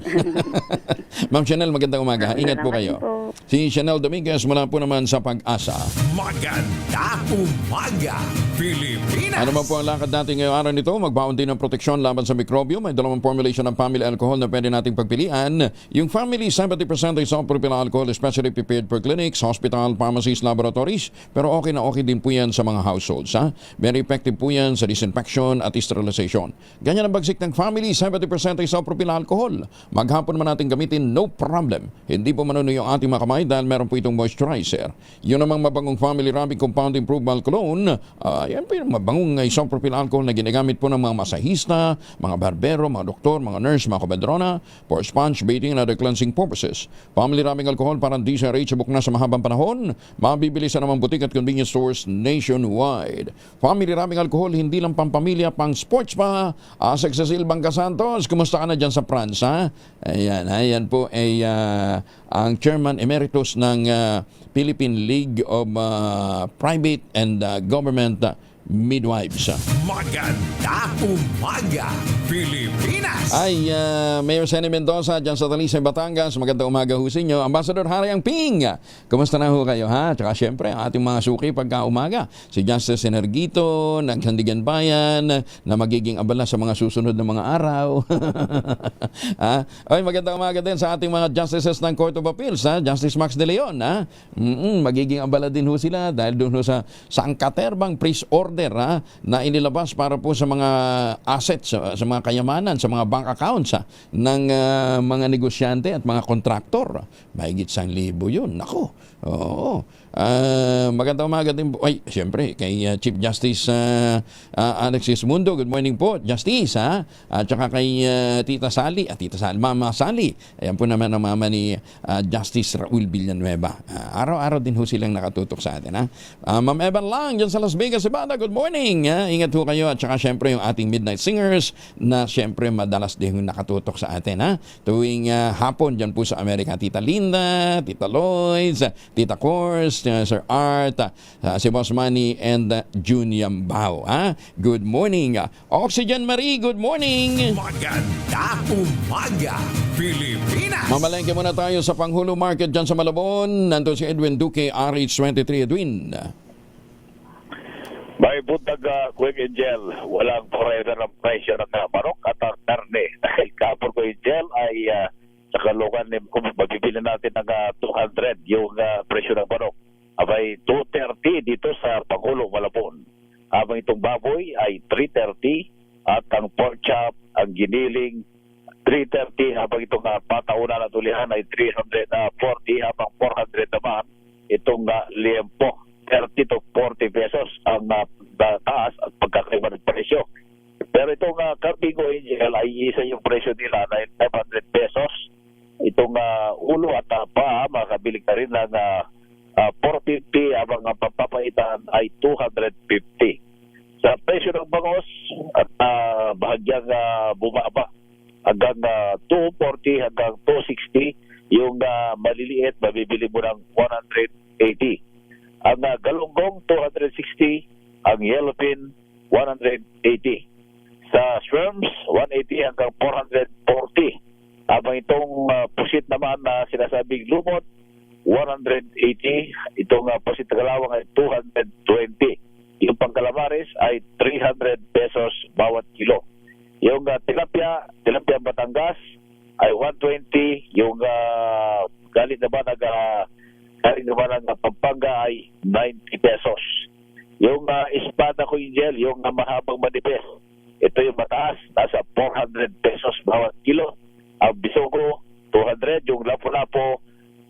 B: Ma'am Chanel, magandang umaga. Ingat po kayo. Si Chanel Dominguez mula po naman sa Pag-asa.
D: Maganda umaga, Pilipinas!
B: Ano ba po ang lakad natin ngayong araw nito? Magbaon din ng proteksyon laban sa mikrobyo. May dalawang formulation ng family alcohol na pwede nating pagpilian. Yung family, 70% isopropyl alcohol, especially prepared for clinics, hospital, pharmacies, laboratories. Pero okay na okay din po yan sa mga households. Very effective po yan sa disinfection at sterilization. Ganyan ang bagsik ng family, 70% isopropyl alcohol. Maghapon naman natin gamitin, no problem. Hindi po manuno yung ating mga kamay dahil meron po itong moisturizer. Yun namang mabangong family rubbing compound improved cologne. Yan po yung mabangong isopropyl alcohol na ginagamit po ng mga masahista, mga barbero, mga doktor, mga nurse, mga kabedrona for sponge bathing and other cleansing purposes. Family rubbing alcohol parang di siya reachable na sa mahabang panahon. Mabibili sa namang butik at convenience stores nationwide. Family rubbing alcohol hindi lang pampamilya, pang sports pa. Asek Cecil Bangkasantos, kumusta ka na dyan sa France? Ayan po ay ang chairman emeritus ng Philippine League of Private and Government Midwives.
D: Maganda umaga, Pilipinas!
B: Mayor Senny Mendoza dyan sa Talisay, Batangas. Magandang umaga ho sa inyo. Ambassador Harayang Ping, kumusta na ho kayo? Tsaka syempre, ang ating mga suki pagka umaga. Si Justice Energito ng Sandigan Bayan na magiging abala sa mga susunod na mga araw. Magandang umaga din sa ating mga justices ng Court of Appeals. Justice Max De Leon. Magiging abala din ho sila dahil doon ho sa sangkaterbang priest order na inilabas para po sa mga assets, sa mga kayamanan, sa mga bank accounts ng mga negosyante at mga kontraktor. Mahigit 1,000 yun. Nako. Oo. Magandang umaga din po. Siyempre, kay Chief Justice Alexis Mundo. Good morning po, Justice. At saka kay Tita Sally, Mama Sally. Ayan po naman ang mama ni Justice Raul Villanueva. Araw-araw din ho silang nakatutok sa atin. Ma'am Evan Lang, dyan sa Las Vegas, Nevada. Good morning. Ingat ho kayo. At saka siyempre yung ating Midnight Singers na siyempre madalas din nakatutok sa atin. Tuwing hapon dyan po sa Amerika. Tita Linda, Tita Lois, Tita Cors, Sir Art, si Boss Manny, and June Yambao. Good morning. Oxygen Marie, good morning.
D: Maganda umaga, Pilipinas!
B: Mamalengke muna tayo sa Panghulo Market dyan sa Malabon. Nandun si Edwin Duque, RH23. Edwin.
G: May buntag Quick Angel, walang poreda ng presyo ng manok at ang karne. Dahil kapor ko Angel ay sa local name, kung mabibili natin ng 200 yung presyo ng manok, abay 230 dito sa Pangulo, Malabon. Habang itong baboy ay 330 at ang pork chop, ang giniling, 330, habang itong pataunan at ulihan ay 340, habang 400 naman itong liempo, 30 to 40 pesos ang taas at pagkakaiba ng presyo. Pero itong Carbigo Angel ay isa yung presyo nila na 500 pesos. Itong ulo at paa, makabilig na rin ng 450, habang ang papapaitan ay 250. Sa presyo ng bangos at bahagyang bumaba hanggang 240 hanggang 260, yung maliliit mabibili mo ng 180. Ang galunggong 260, ang yellowfin 180. Sa shrimps 180 hanggang 440. Habang itong pusit naman na sinasabing lumot 180, itong pusit na kalawang ay 220. Yung pangkalamares ay 300 pesos bawat kilo. Yung tilapia Batangas ay 120. Yung galing naman ng Pampanga ay 90 pesos. Yung espada ko Angel, yung mahabang manipes, ito yung mataas, nasa 400 pesos bawat kilo. Ang bisogo 200, yung lapo-lapo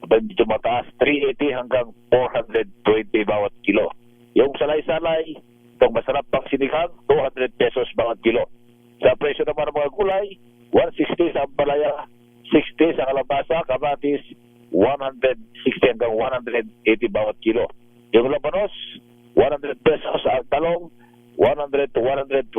G: medyo mataas, 380 hanggang 420 bawat kilo. Yung salay-salay, itong masarap pang sinigang, 200 pesos bawat kilo. Sa presyo naman ng mga gulay, 160 sa ampalaya, 60 sa kalabasa, kamatis, 160 hanggang 180 bawat kilo. Yung labanos, 100 pesos ang talong, 100 to 120.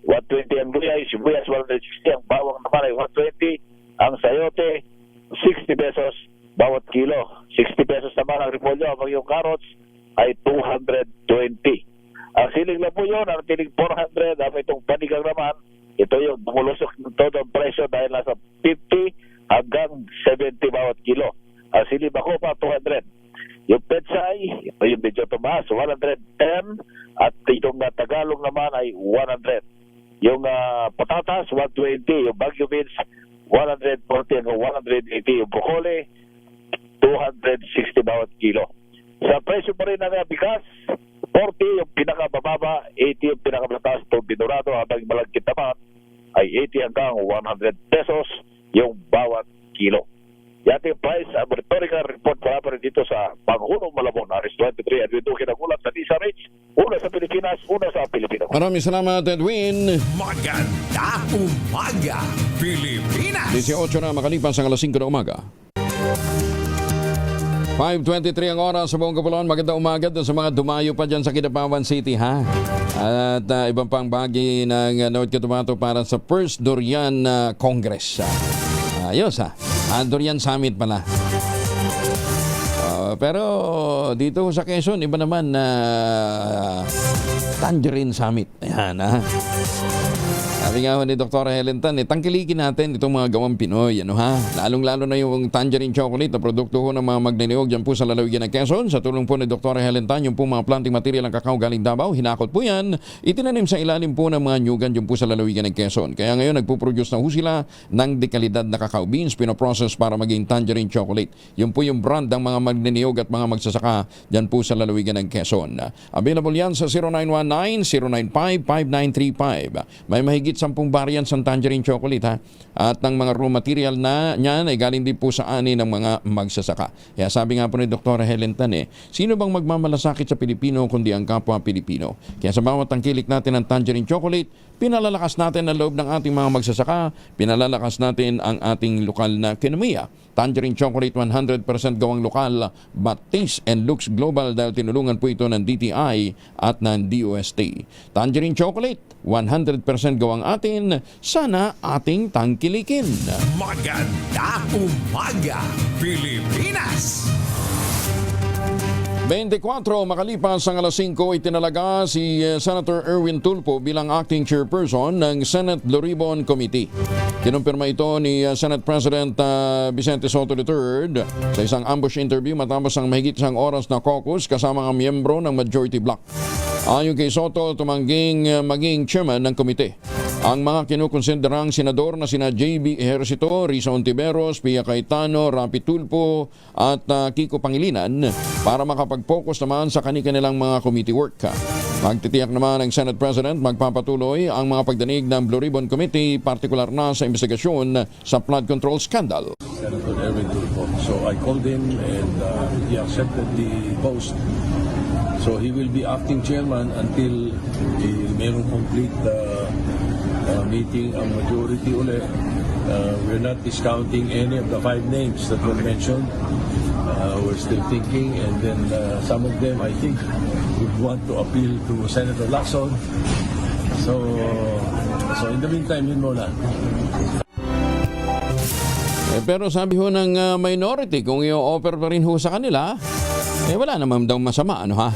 G: 120 ang gulay, sibuyas 160, ang bawang naman ay 120, ang sayote, 60 pesos bawat kilo. 60 pesos naman ang repolyo, habang yung carrots ay 220. Ang siling labuyo, ang tiling 400, habang itong panigang naman, ito yung bumulusok ng todo ang presyo dahil nasa 50 hanggang 70 bawat kilo. Ang siling bakopa, 200. Yung petsay, ito yung medyo tumaas, 110, at itong Tagalog naman ay 100. Yung patatas, 120. Yung Baguio beans, 140 hanggang 180. Yung broccoli, 260 bawat kilo. Sa presyo pa rin ng bigas, 40 yung pinakabababa, 80 yung pinakamataas itong binurado, habang malagkit naman ay 80 hanggang 100 pesos yung bawat kilo. Yan yung price, monitorical report para pa rin dito sa Panghulong Malabon, Aris 23, Edwin Duque ng ulat sa Lisa Rich, una sa Pilipinas, una sa Pilipino.
B: Maraming salamat, Edwin.
D: Maganda umaga, Pilipinas!
B: 18 na makalipas ang alas 5 na umaga. 5:23 ang oras sa buong Kapulon. Magandang umaga doon sa mga dumayo pa dyan sa Kidapawan City, ha? At ibang pang bahagi ng North Cotabato para sa First Durian Congress. Ayos, ha? Durian Summit pala. Pero dito sa Quezon, iba naman na Tangerine Summit. Ayan, ha? Sabi nga ni Dr. Helen Tan, tangkilikin natin itong mga gawang Pinoy, ano ha? Lalong-lalo na yung tangerine chocolate na produkto ho ng mga magniniog dyan po sa lalawigan ng Quezon. Sa tulong po ni Dr. Helen Tan, yung po mga planting material ng kakao galing Davao, hinakot po yan, itinanim sa ilalim po ng mga nyugan dyan po sa lalawigan ng Quezon. Kaya ngayon nagpo-produce na ho sila ng dekalidad na kakao beans, pinoprocess para maging tangerine chocolate. Yun po yung brand ng mga magniniog at mga magsasaka dyan po sa lalawigan ng Quezon. Available yan sa 0919-095-5935. May mahigit 10 variants ng tangerine chocolate, ha? At ng mga raw material na niyan ay galing din po sa ani ng mga magsasaka. Kaya sabi nga po ni Dr. Helen Tan, sino bang magmamalasakit sa Pilipino kundi ang kapwa Pilipino? Kaya sa bawat tangkilik natin ng tangerine chocolate, pinalalakas natin ang loob ng ating mga magsasaka, pinalalakas natin ang ating lokal na ekonomiya. Tangerine chocolate 100% gawang lokal but taste and looks global dahil tinulungan po ito ng DTI at ng DOST. Tangerine chocolate 100% gawang atin, sana ating tangkilikin.
D: Maganda umaga, Pilipinas!
B: 24 makalipas ang alas 5, itinalaga si Senator Erwin Tulfo bilang acting chairperson ng Senate Blue Ribbon Committee. Kinumpirma ito ni Senate President Vicente Soto III sa isang ambush interview matapos ang mahigit isang oras na caucus kasama ang miyembro ng majority bloc. Ayon kay Soto, tumangging maging chairman ng komite. Ang mga kinukonsiderang senador na sina J.B. Ejercito, Risa Ontiveros, Pia Cayetano, Rapi Tulfo at Kiko Pangilinan para makapag-focus naman sa kanilang mga committee work. Magtitiyak naman ang Senate President magpapatuloy ang mga pagdanig ng Blue Ribbon Committee, partikular na sa investigasyon sa flood control scandal.
H: Senator Erwin Tulfo. So I called him and he accepted the post. So he will be acting chairman until mayroong complete meeting ang majority ulit. We're not discounting any of the 5 names that were mentioned. We're still thinking, and then some of them I think would want to appeal to Senator Lacson. So in the meantime, yun muna.
B: Pero sabi ho ng minority, kung i-offer pa rin ho sa kanila, wala naman daw masama, ano ha?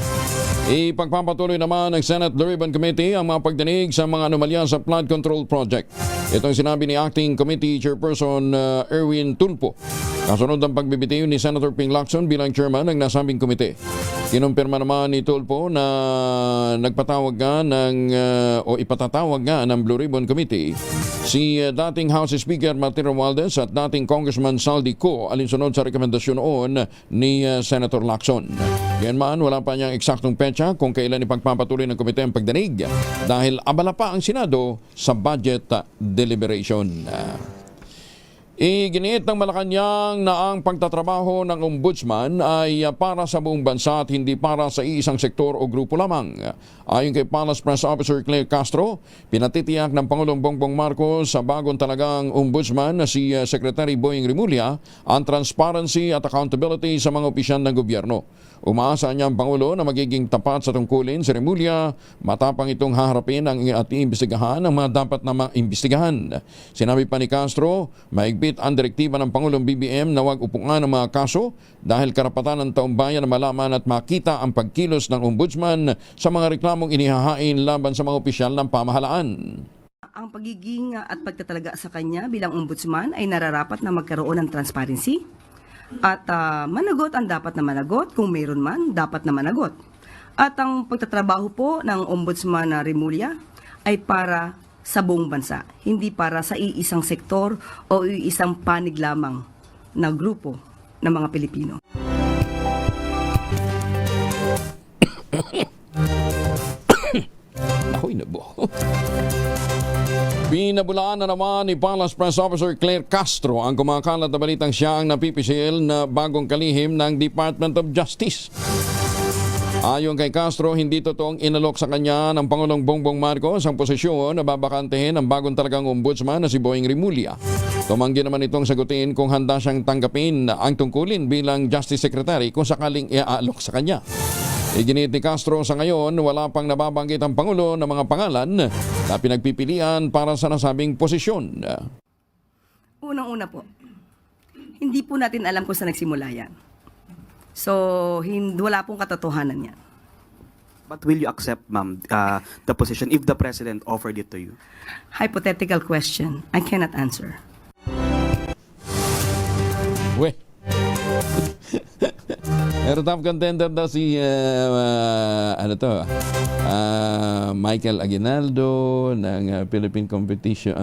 B: Ipagpapatuloy naman ng Senate Blue Ribbon Committee ang mga pagdinig sa mga anomalya sa flood control project. Itong sinabi ni Acting Committee Chairperson Erwin Tulfo. Kasunod ang pagbibitiw ni Senator Ping Lacson bilang chairman ng nasabing komite. Kinumpirma naman ni Tulfo na nagpatawag nga o ipatatawag nga ng Blue Ribbon Committee si dating House Speaker Martin Romualdez at dating Congressman Saldi Co alinsunod sa rekomendasyon noon ni Senator Lacson. Yan man, wala pa niyang eksaktong petsa kung kailan ipagpapatuloy ng komite ang pagdinig dahil abala pa ang Senado sa budget deliberation. Iginiit ng Malacanang na ang pagtatrabaho ng ombudsman ay para sa buong bansa at hindi para sa iisang sektor o grupo lamang. Ayon kay Palace Press Officer Claire Castro, pinatitiyak ng Pangulong Bongbong Marcos sa bagong talagang ombudsman na si Secretary Boying Rimulya ang transparency at accountability sa mga opisyal ng gobyerno. Umaasa niya ang Pangulo na magiging tapat sa tungkulin si Rimulya matapang itong haharapin at iimbestigahan ang mga dapat na maimbestigahan. Sinabi pa ni Castro, maigpit ang direktiba ng Pangulong BBM na huwag upungan ng mga kaso dahil karapatan ng taong bayan na malaman at makita ang pagkilos ng ombudsman sa mga reklamong inihahain laban sa mga opisyal ng pamahalaan.
I: Ang pagiging at pagtatalaga sa kanya bilang ombudsman ay nararapat na magkaroon ng transparency at managot ang dapat na managot, kung mayroon man dapat na managot. At ang pagtatrabaho po ng Ombudsman Rimulya ay para sa buong bansa, hindi para sa iisang sektor o iisang panig lamang na grupo ng mga Pilipino.
B: Ako'y nabo. Binabulaan na naman ni Palace Press Officer Claire Castro ang kumakalat na balitang siya ang napipisil na bagong kalihim ng Department of Justice. Ayon kay Castro, hindi totoong inalok sa kanya ng Pangulong Bongbong Marcos ang posisyon na babakantehin ang bagong talagang ombudsman na si Boying Rimulya. Tumanggi naman itong sagutin kung handa siyang tanggapin ang tungkulin bilang Justice Secretary kung sakaling iaalok sa kanya. Iginit ni Castro sa ngayon, wala pang nababanggit ang Pangulo ng mga pangalan na pinagpipilian para sa nasabing posisyon.
I: Unang-una po, hindi po natin alam kung saan nagsimula yan. So, wala pong katotohanan yan.
J: But will you accept, ma'am, the position if the President offered it to you?
I: Hypothetical question. I cannot answer.
B: Weh. Pero top contender daw si Michael Aguinaldo ng Philippine Competition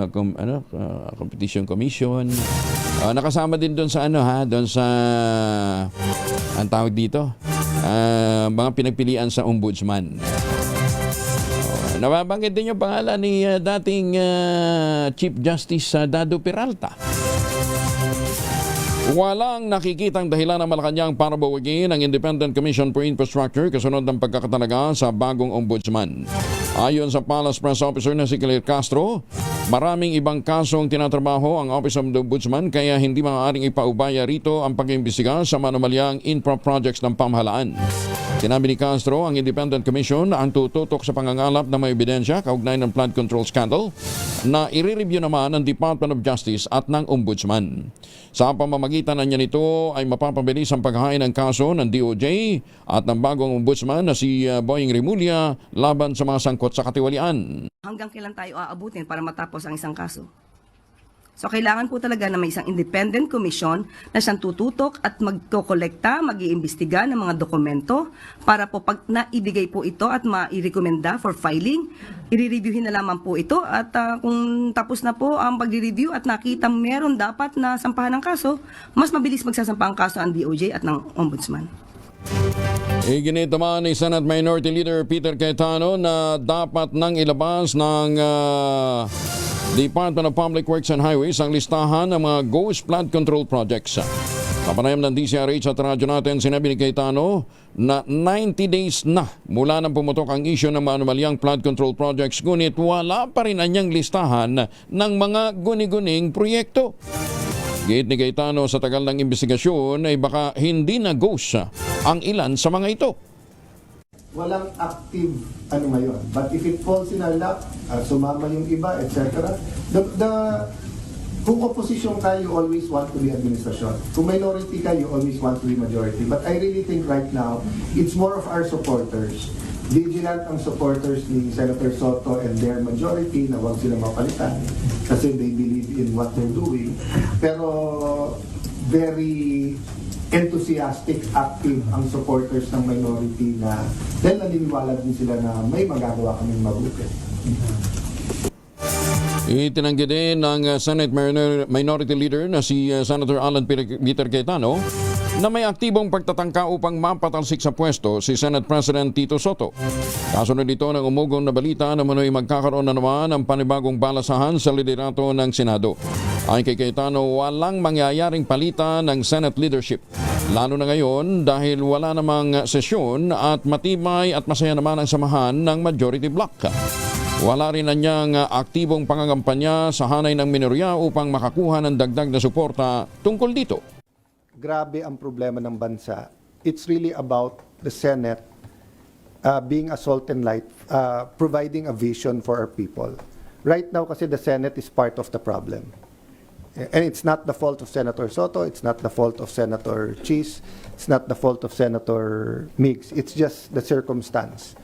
B: Competition Commission. Nakasama din doon sa doon sa ang tawag dito, mga pinagpilian sa ombudsman. Nababanggit din yung pangalan ni dating Chief Justice Dado Peralta. Walang nakikitang dahilan ng Malacanang para bawagin ang Independent Commission for Infrastructure kasunod ng pagkakatalaga sa bagong ombudsman. Ayon sa Palace Press Officer na si Claire Castro, maraming ibang kasong tinatrabaho ang Office of the Ombudsman kaya hindi maaaring ipaubaya rito ang pag-imbestiga sa manumalyang infra projects ng pamahalaan. Sinabi ni Castro, ang Independent Commission ang tututok sa pangangalap ng may ebidensya kaugnay ng flood control scandal na i-review naman ng Department of Justice at ng Ombudsman. Sa pamamagitan na niya nito ay mapapabilis ang paghahain ng kaso ng DOJ at ng bagong ombudsman na si Boying Rimulya laban sa mga sangkot sa katiwalian.
I: Hanggang kailan tayo aabutin para matapos ang isang kaso? So kailangan po talaga na may isang independent commission na siyang tututok at magkokolekta, mag-iimbestiga ng mga dokumento para po pag naibigay po ito at mairekomenda for filing, i-reviewin na lamang po ito at kung tapos na po ang pag-review at nakita meron dapat na sampahan ng kaso, mas mabilis magsasampa ang kaso ang DOJ at ng Ombudsman.
B: Iginit naman ni Senate Minority Leader Peter Cayetano na dapat nang ilabas ng Department of Public Works and Highways ang listahan ng mga ghost flood control projects. Sa panayam ng DCRH at radyo natin, sinabi ni Cayetano na 90 days na mula nang pumutok ang issue ng mga anomalyang flood control projects, ngunit wala pa rin anyang listahan ng mga guni-guning proyekto. Gate ni Cayetano, sa tagal ng investigasyon ay baka hindi na ghost ang ilan sa mga ito.
Q: Walang active ngayon. But if it falls in our lap, sumama yung iba, etc. Kung opposition ka, you always want to be administration. Kung minority ka, you always want to be majority. But I really think right now, it's more of our supporters. Vigilant ang supporters ni Senator Soto and their majority na wag sila mapalitan kasi they believe in what they're doing. Pero very enthusiastic, active ang supporters ng minority na dahil naniniwala din sila na may magagawa kaming mabuti.
B: Itinanggi din ng Senate Minority Leader na si Senator Alan Peter Cayetano na may aktibong pagtatangka upang mapatalsik sa pwesto si Senate President Tito Soto. Kasunod dito ng umugong na balita na manoy magkakaroon na naman ng panibagong balasahan sa liderato ng Senado. Ayon kay Cayetano, walang mangyayaring palitan ng Senate leadership. Lalo na ngayon dahil wala namang sesyon at matibay at masaya naman ang samahan ng majority bloc. Wala rin na niyang aktibong pangangampanya sa hanay ng minorya upang makakuha ng dagdag na suporta tungkol dito.
Q: Grabe ang problema ng bansa. It's really about the Senate being a salt and light, providing a vision for our people. Right now kasi the Senate is part of the problem. And it's not the fault of Senator Soto, it's not the fault of Senator Cheese, it's not the fault of Senator Migs. It's just the circumstance.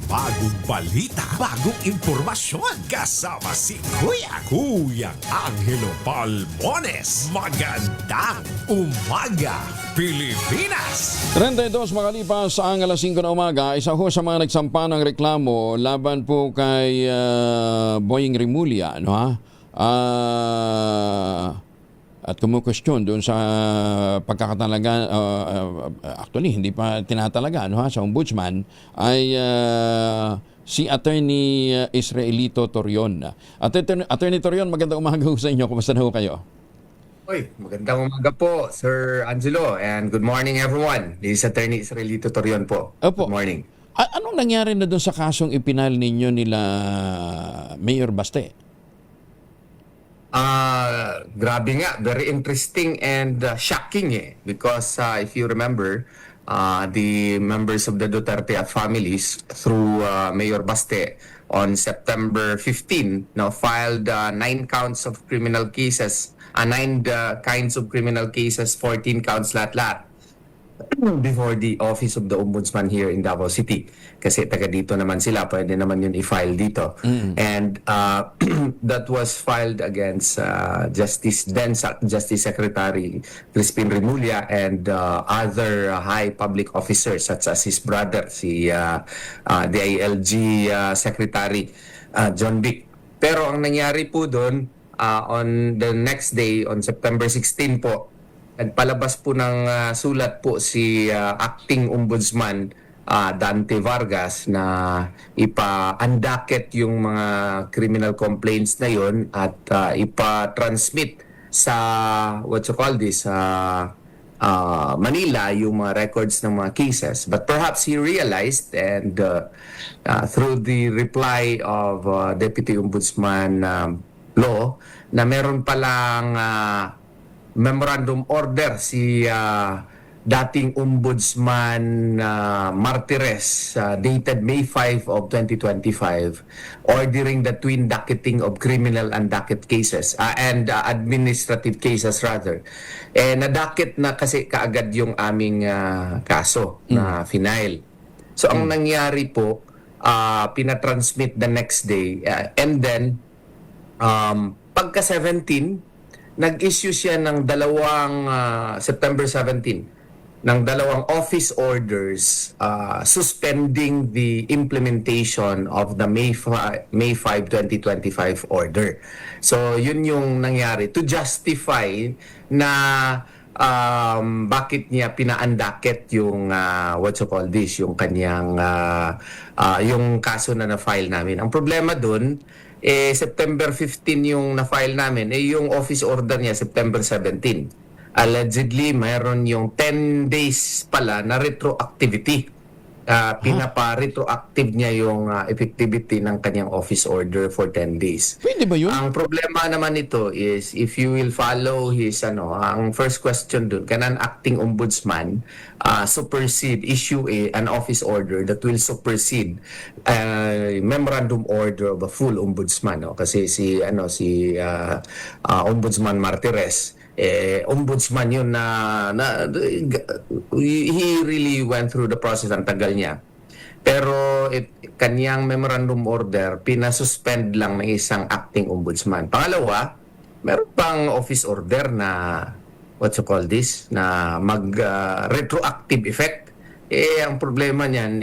D: Bagong balita, bagong impormasyon. Kasama si Kuya Angelo Palmones. Magandang umaga, Pilipinas!
B: 32 makalipas ang alas 5 na umaga, isa ho sa mga nagsampa ng reklamo laban po kay Boying Rimulya, no ha? At kumukwestiyon doon sa pagkakatalaga, actually hindi pa tinatalaga sa ombudsman, ay si Attorney Israelito Torion. Attorney Torion, magandang umaga sa inyo. Kumusta na ho kayo?
K: Oy, magandang umaga po, Sir Angelo, and good morning everyone. This is Attorney Israelito Torion po.
B: Opo.
K: Good morning.
B: Anong nangyari na doon sa kasong ipinal ninyo nila Mayor Baste?
K: Grabe nga, very interesting and shocking because if you remember, the members of the Duterte families through Mayor Baste on September 15 now filed 9 counts of criminal cases, 9 kinds of criminal cases, 14 counts lahat-lahat before the office of the Ombudsman here in Davao City. Kasi taga dito naman sila, pwede naman yun i-file dito. And that was filed against Justice Secretary Crispin Rimulya and other high public officers such as his brother, si the ALG Secretary John Vic. Pero ang nangyari po doon, on the next day, on September 16 po, nagpalabas po ng sulat po si Acting Ombudsman Dante Vargas na ipa-undocket yung mga criminal complaints na yon at ipa-transmit sa Manila yung mga records ng mga cases. But perhaps he realized and through the reply of Deputy Ombudsman Law na meron palang memorandum order si dating Ombudsman Martires dated May 5 of 2025 ordering the twin docketing of criminal and docket cases and administrative cases rather. Na-docket na kasi kaagad yung aming kaso na final. So ang nangyari po, pinatransmit the next day and then pagka 17, nag-issue siya ng September 17, ng dalawang office orders suspending the implementation of the May 5, 2025 order. So, yun yung nangyari to justify na bakit niya pinaandakit yung yung kanyang yung kaso na na-file namin. Ang problema dun, September 15 yung na-file namin, yung office order niya September 17. Allegedly, mayroon yung 10 days pala na retroactivity. Pinapa-retroactive niya yung effectivity ng kanyang office order for 10 days.
B: Pwede ba yun?
K: Ang problema naman nito is if you will follow his ang first question dun, can an acting ombudsman issue an office order that will supersede memorandum order of a full ombudsman, no? Kasi si Ombudsman Martires, ombudsman yun he really went through the process, ang tagal niya. Pero kanyang memorandum order, pinasuspend lang ng isang acting ombudsman. Pangalawa, meron pang office order na na mag-retroactive effect. Ang problema niyan,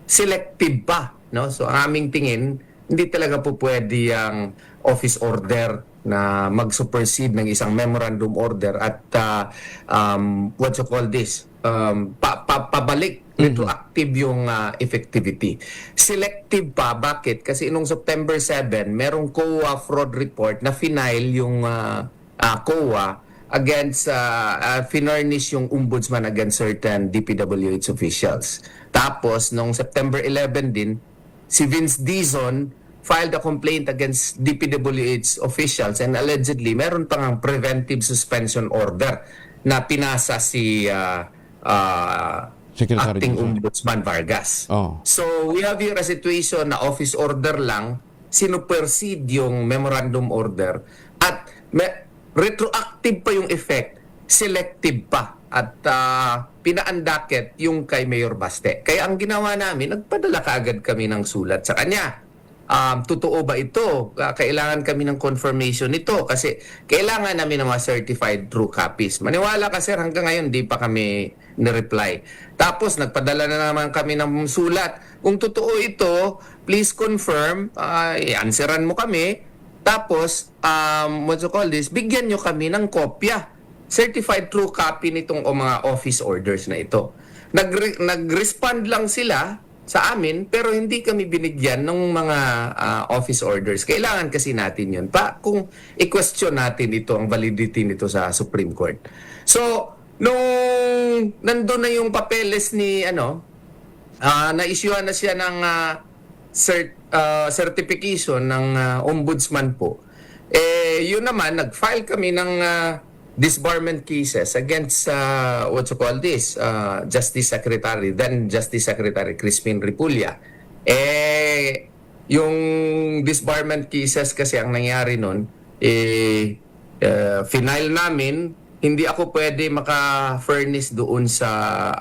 K: selective pa. No? So, ang aming tingin, hindi talaga po pwede ang office order na mag-supersede ng isang memorandum order at pabalik, retroactive yung effectivity. Selective pa, bakit? Kasi nung September 7, merong COA fraud report na final yung COA against finurnish yung ombudsman against certain DPWH officials. Tapos, nung September 11 din, si Vince Dizon filed a complaint against DPWH officials and allegedly meron pang preventive suspension order na pinasa si acting ombudsman Vargas. So we have here a situation na office order lang, sinupersede yung memorandum order at retroactive pa yung effect, selective pa at pinaandakit yung kay Mayor Baste. Kaya ang ginawa namin, nagpadala kaagad kami ng sulat sa kanya. Totoo ba ito? Kailangan kami ng confirmation nito kasi kailangan namin ng mga certified true copies. Maniwala ka sir, hanggang ngayon di pa kami nireply. Tapos nagpadala na naman kami ng sulat. Kung totoo ito, please confirm, answeran mo kami. Tapos, bigyan nyo kami ng kopya. Certified true copy nitong mga office orders na ito. Nag-respond lang sila sa amin pero hindi kami binigyan ng mga office orders. Kailangan kasi natin yun kung i-question natin ito, ang validity nito sa Supreme Court. So, nung nandun na yung papeles ni na-issuean na siya ng certification ng ombudsman po, yun naman, nag-file kami ng disbarment cases against Justice Secretary, then Justice Secretary Crispin Repulla. Yung disbarment cases kasi ang nangyari nun, final namin, hindi ako pwede maka-furnish doon sa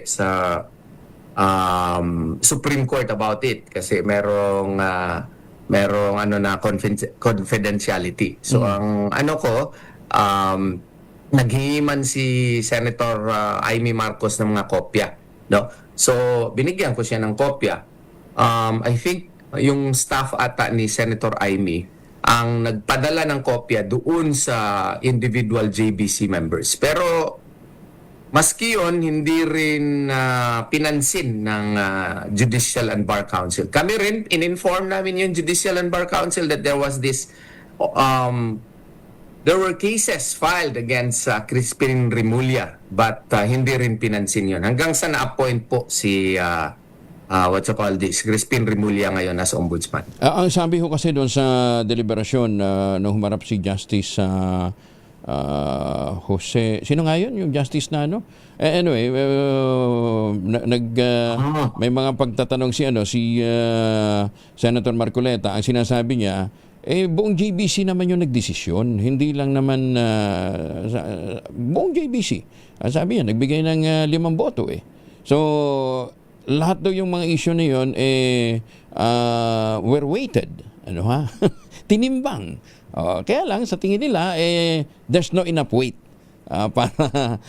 K: sa Supreme Court about it kasi merong confidentiality. So ang naghingi man si Senator Amy Marcos ng mga kopya, no? So binigyan ko siya ng kopya. I think yung staff ata ni Senator Amy ang nagpadala ng kopya doon sa individual JBC members. Pero maski yun, hindi rin pinansin ng Judicial and Bar Council. Kami rin, in-inform namin yung Judicial and Bar Council that there was this there were cases filed against Crispin Remulla but hindi rin pinansin yun. Hanggang sa na-appoint po si Crispin Remulla ngayon as ombudsman.
B: Ang sabi ko kasi doon sa deliberasyon nung humarap si Justice Jose, sino nga yun? Yung Justice na anyway, may mga pagtatanong si Senator Marcoleta. Ang sinasabi niya, buong JBC naman yung nagdesisyon, hindi lang naman buong JBC. Sabi niya, nagbigay ng 5 boto So, lahat daw yung mga issue na yun were weighted. tinimbang. Kaya lang, sa tingin nila, there's no enough weight para,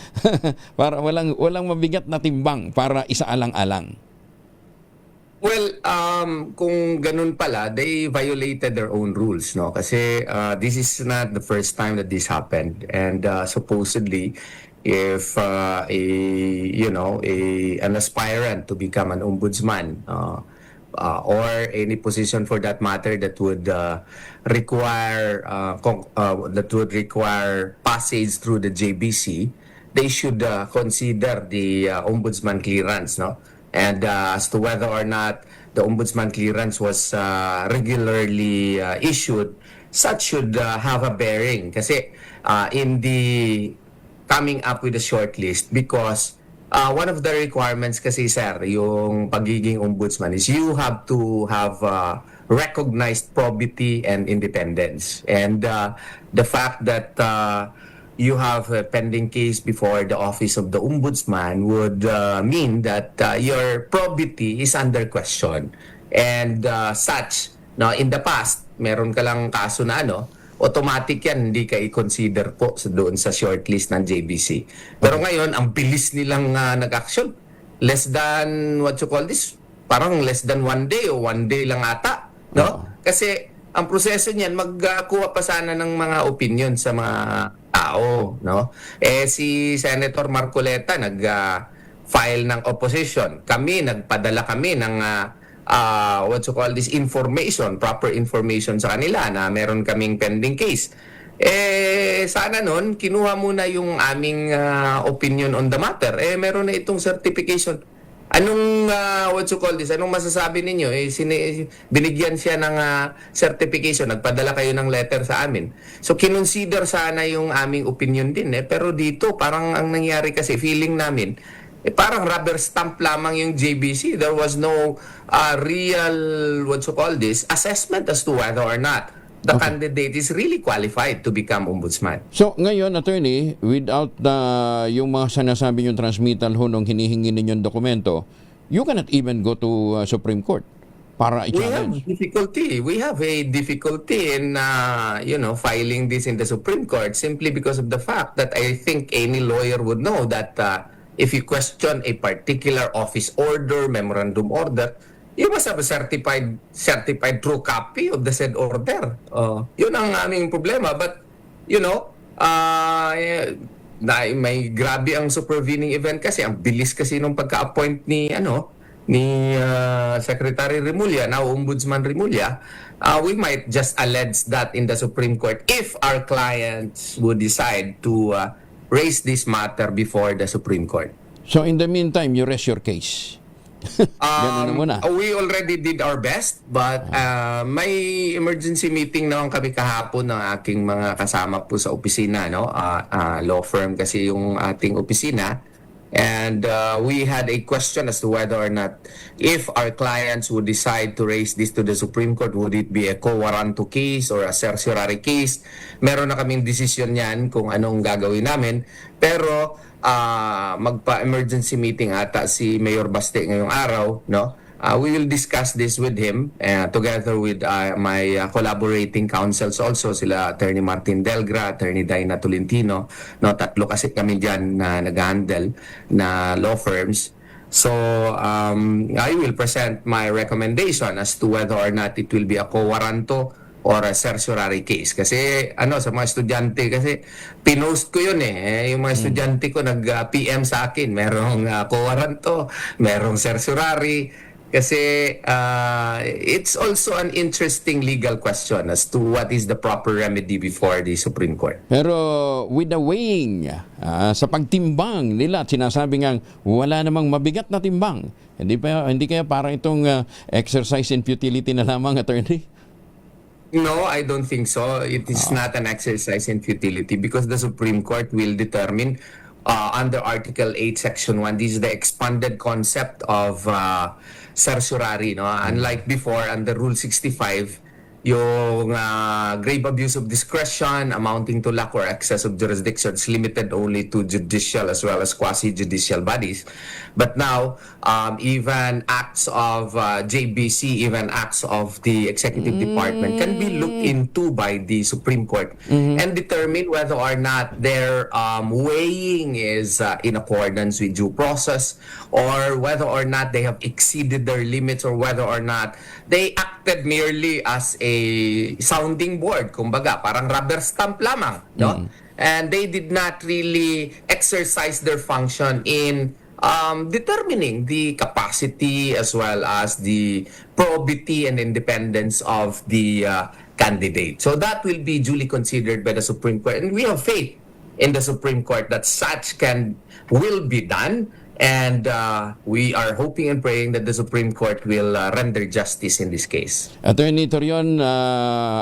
B: para walang mabigat na timbang para isaalang-alang.
K: Well, kung ganun pala, they violated their own rules, no? Kasi this is not the first time that this happened, and supposedly, if an aspirant to become an ombudsman or any position for that matter that would require passage through the JBC, they should consider the ombudsman clearance, no? And as to whether or not the ombudsman clearance was regularly issued, such should have a bearing kasi in the coming up with a short list, because one of the requirements kasi, sir, yung pagiging ombudsman is you have to have recognized probity and independence. And the fact that you have a pending case before the office of the ombudsman would mean that your probity is under question. And such, no, in the past, meron ka lang kaso na automatic yan, hindi ka i-consider po doon sa shortlist ng JBC. Pero ngayon, ang bilis nilang nag-action. Less than, parang less than 1 day o 1 day lang ata. No? Kasi ang proseso niyan, magkuha pa sana ng mga opinion sa mga tao, no? Si Senator Marcoleta nag-file ng opposition. Nagpadala kami ng information, proper information sa kanila na meron kaming pending case. Sana nun, kinuha muna yung aming opinion on the matter. Meron na itong certification. Anong anong masasabi ninyo? Binigyan siya ng certification, nagpadala kayo ng letter sa amin. So kinonsider sana yung aming opinion din pero dito parang ang nangyari kasi feeling namin parang rubber stamp lamang yung JBC. There was no real assessment as to whether or not the candidate is really qualified to become ombudsman.
B: So, ngayon, attorney, without yung mga sinasabi yung transmittal ho nung hinihingi ninyong dokumento, you cannot even go to Supreme Court para i-challenge.
K: We have a difficulty in, filing this in the Supreme Court simply because of the fact that I think any lawyer would know that if you question a particular office order, memorandum order, you must have a certified true copy of the said order. Yun ang aming problema. But, may grabe ang supervening event kasi. Ang bilis kasi nung pagka-appoint ni Secretary Remulla, now Ombudsman Remulla. We might just allege that in the Supreme Court if our clients would decide to raise this matter before the Supreme Court.
B: So, in the meantime, you rest your case.
K: We already did our best, but may emergency meeting naman kami kahapon ng aking mga kasama po sa opisina, law firm kasi yung ating opisina, and we had a question as to whether or not if our clients would decide to raise this to the Supreme Court, would it be a quo warranto case or a certiorari case. Meron na kaming desisyon yan kung anong gagawin namin, pero magpa-emergency meeting ata si Mayor Baste ngayong araw, we will discuss this with him together with my collaborating counsels also, sila Attorney Martin Delgra, Attorney Dina Tolentino, tatlo kasi kami dyan na nag-handle na law firms. So I will present my recommendation as to whether or not it will be a quo warranto or a certiorari case. Kasi sa mga estudyante, kasi pinost ko yun yung mga estudyante ko nag-PM sa akin, merong quo warranto, merong certiorari. Kasi it's also an interesting legal question as to what is the proper remedy before the Supreme Court.
B: Pero with the weighing, sa pagtimbang nila, sinasabi nga wala namang mabigat na timbang. Hindi kaya parang itong exercise in futility na lamang, attorney?
K: No, I don't think so. It is not an exercise in futility because the Supreme Court will determine under Article 8, Section 1. This is the expanded concept of certiorari. Unlike before, under Rule 65, yung grave abuse of discretion amounting to lack or excess of jurisdiction is limited only to judicial as well as quasi-judicial bodies. But now, even acts of JBC, even acts of the executive department can be looked into by the Supreme Court and determine whether or not their weighing is in accordance with due process, or whether or not they have exceeded their limits, or whether or not they acted merely as a sounding board, kumbaga parang rubber stamp lamang, no? And they did not really exercise their function in determining the capacity as well as the probity and independence of the candidate. So that will be duly considered by the Supreme Court, and we have faith in the Supreme Court that such will be done. And we are hoping and praying that the Supreme Court will render justice in this case.
B: Attorney Torion,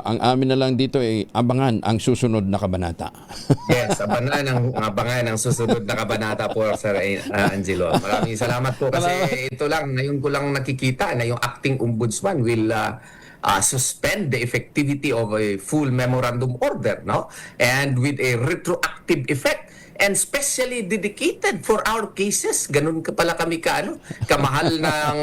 B: ang amin na lang dito ay abangan ang susunod na kabanata.
K: Yes, abangan ang susunod na kabanata po, Sir Angelo. Maraming salamat po kasi ito lang, ngayon ko lang nakikita na yung acting ombudsman will suspend the effectivity of a full memorandum order, no? And with a retroactive effect. And specially dedicated for our cases. Ganun ka pala kami kamahal ng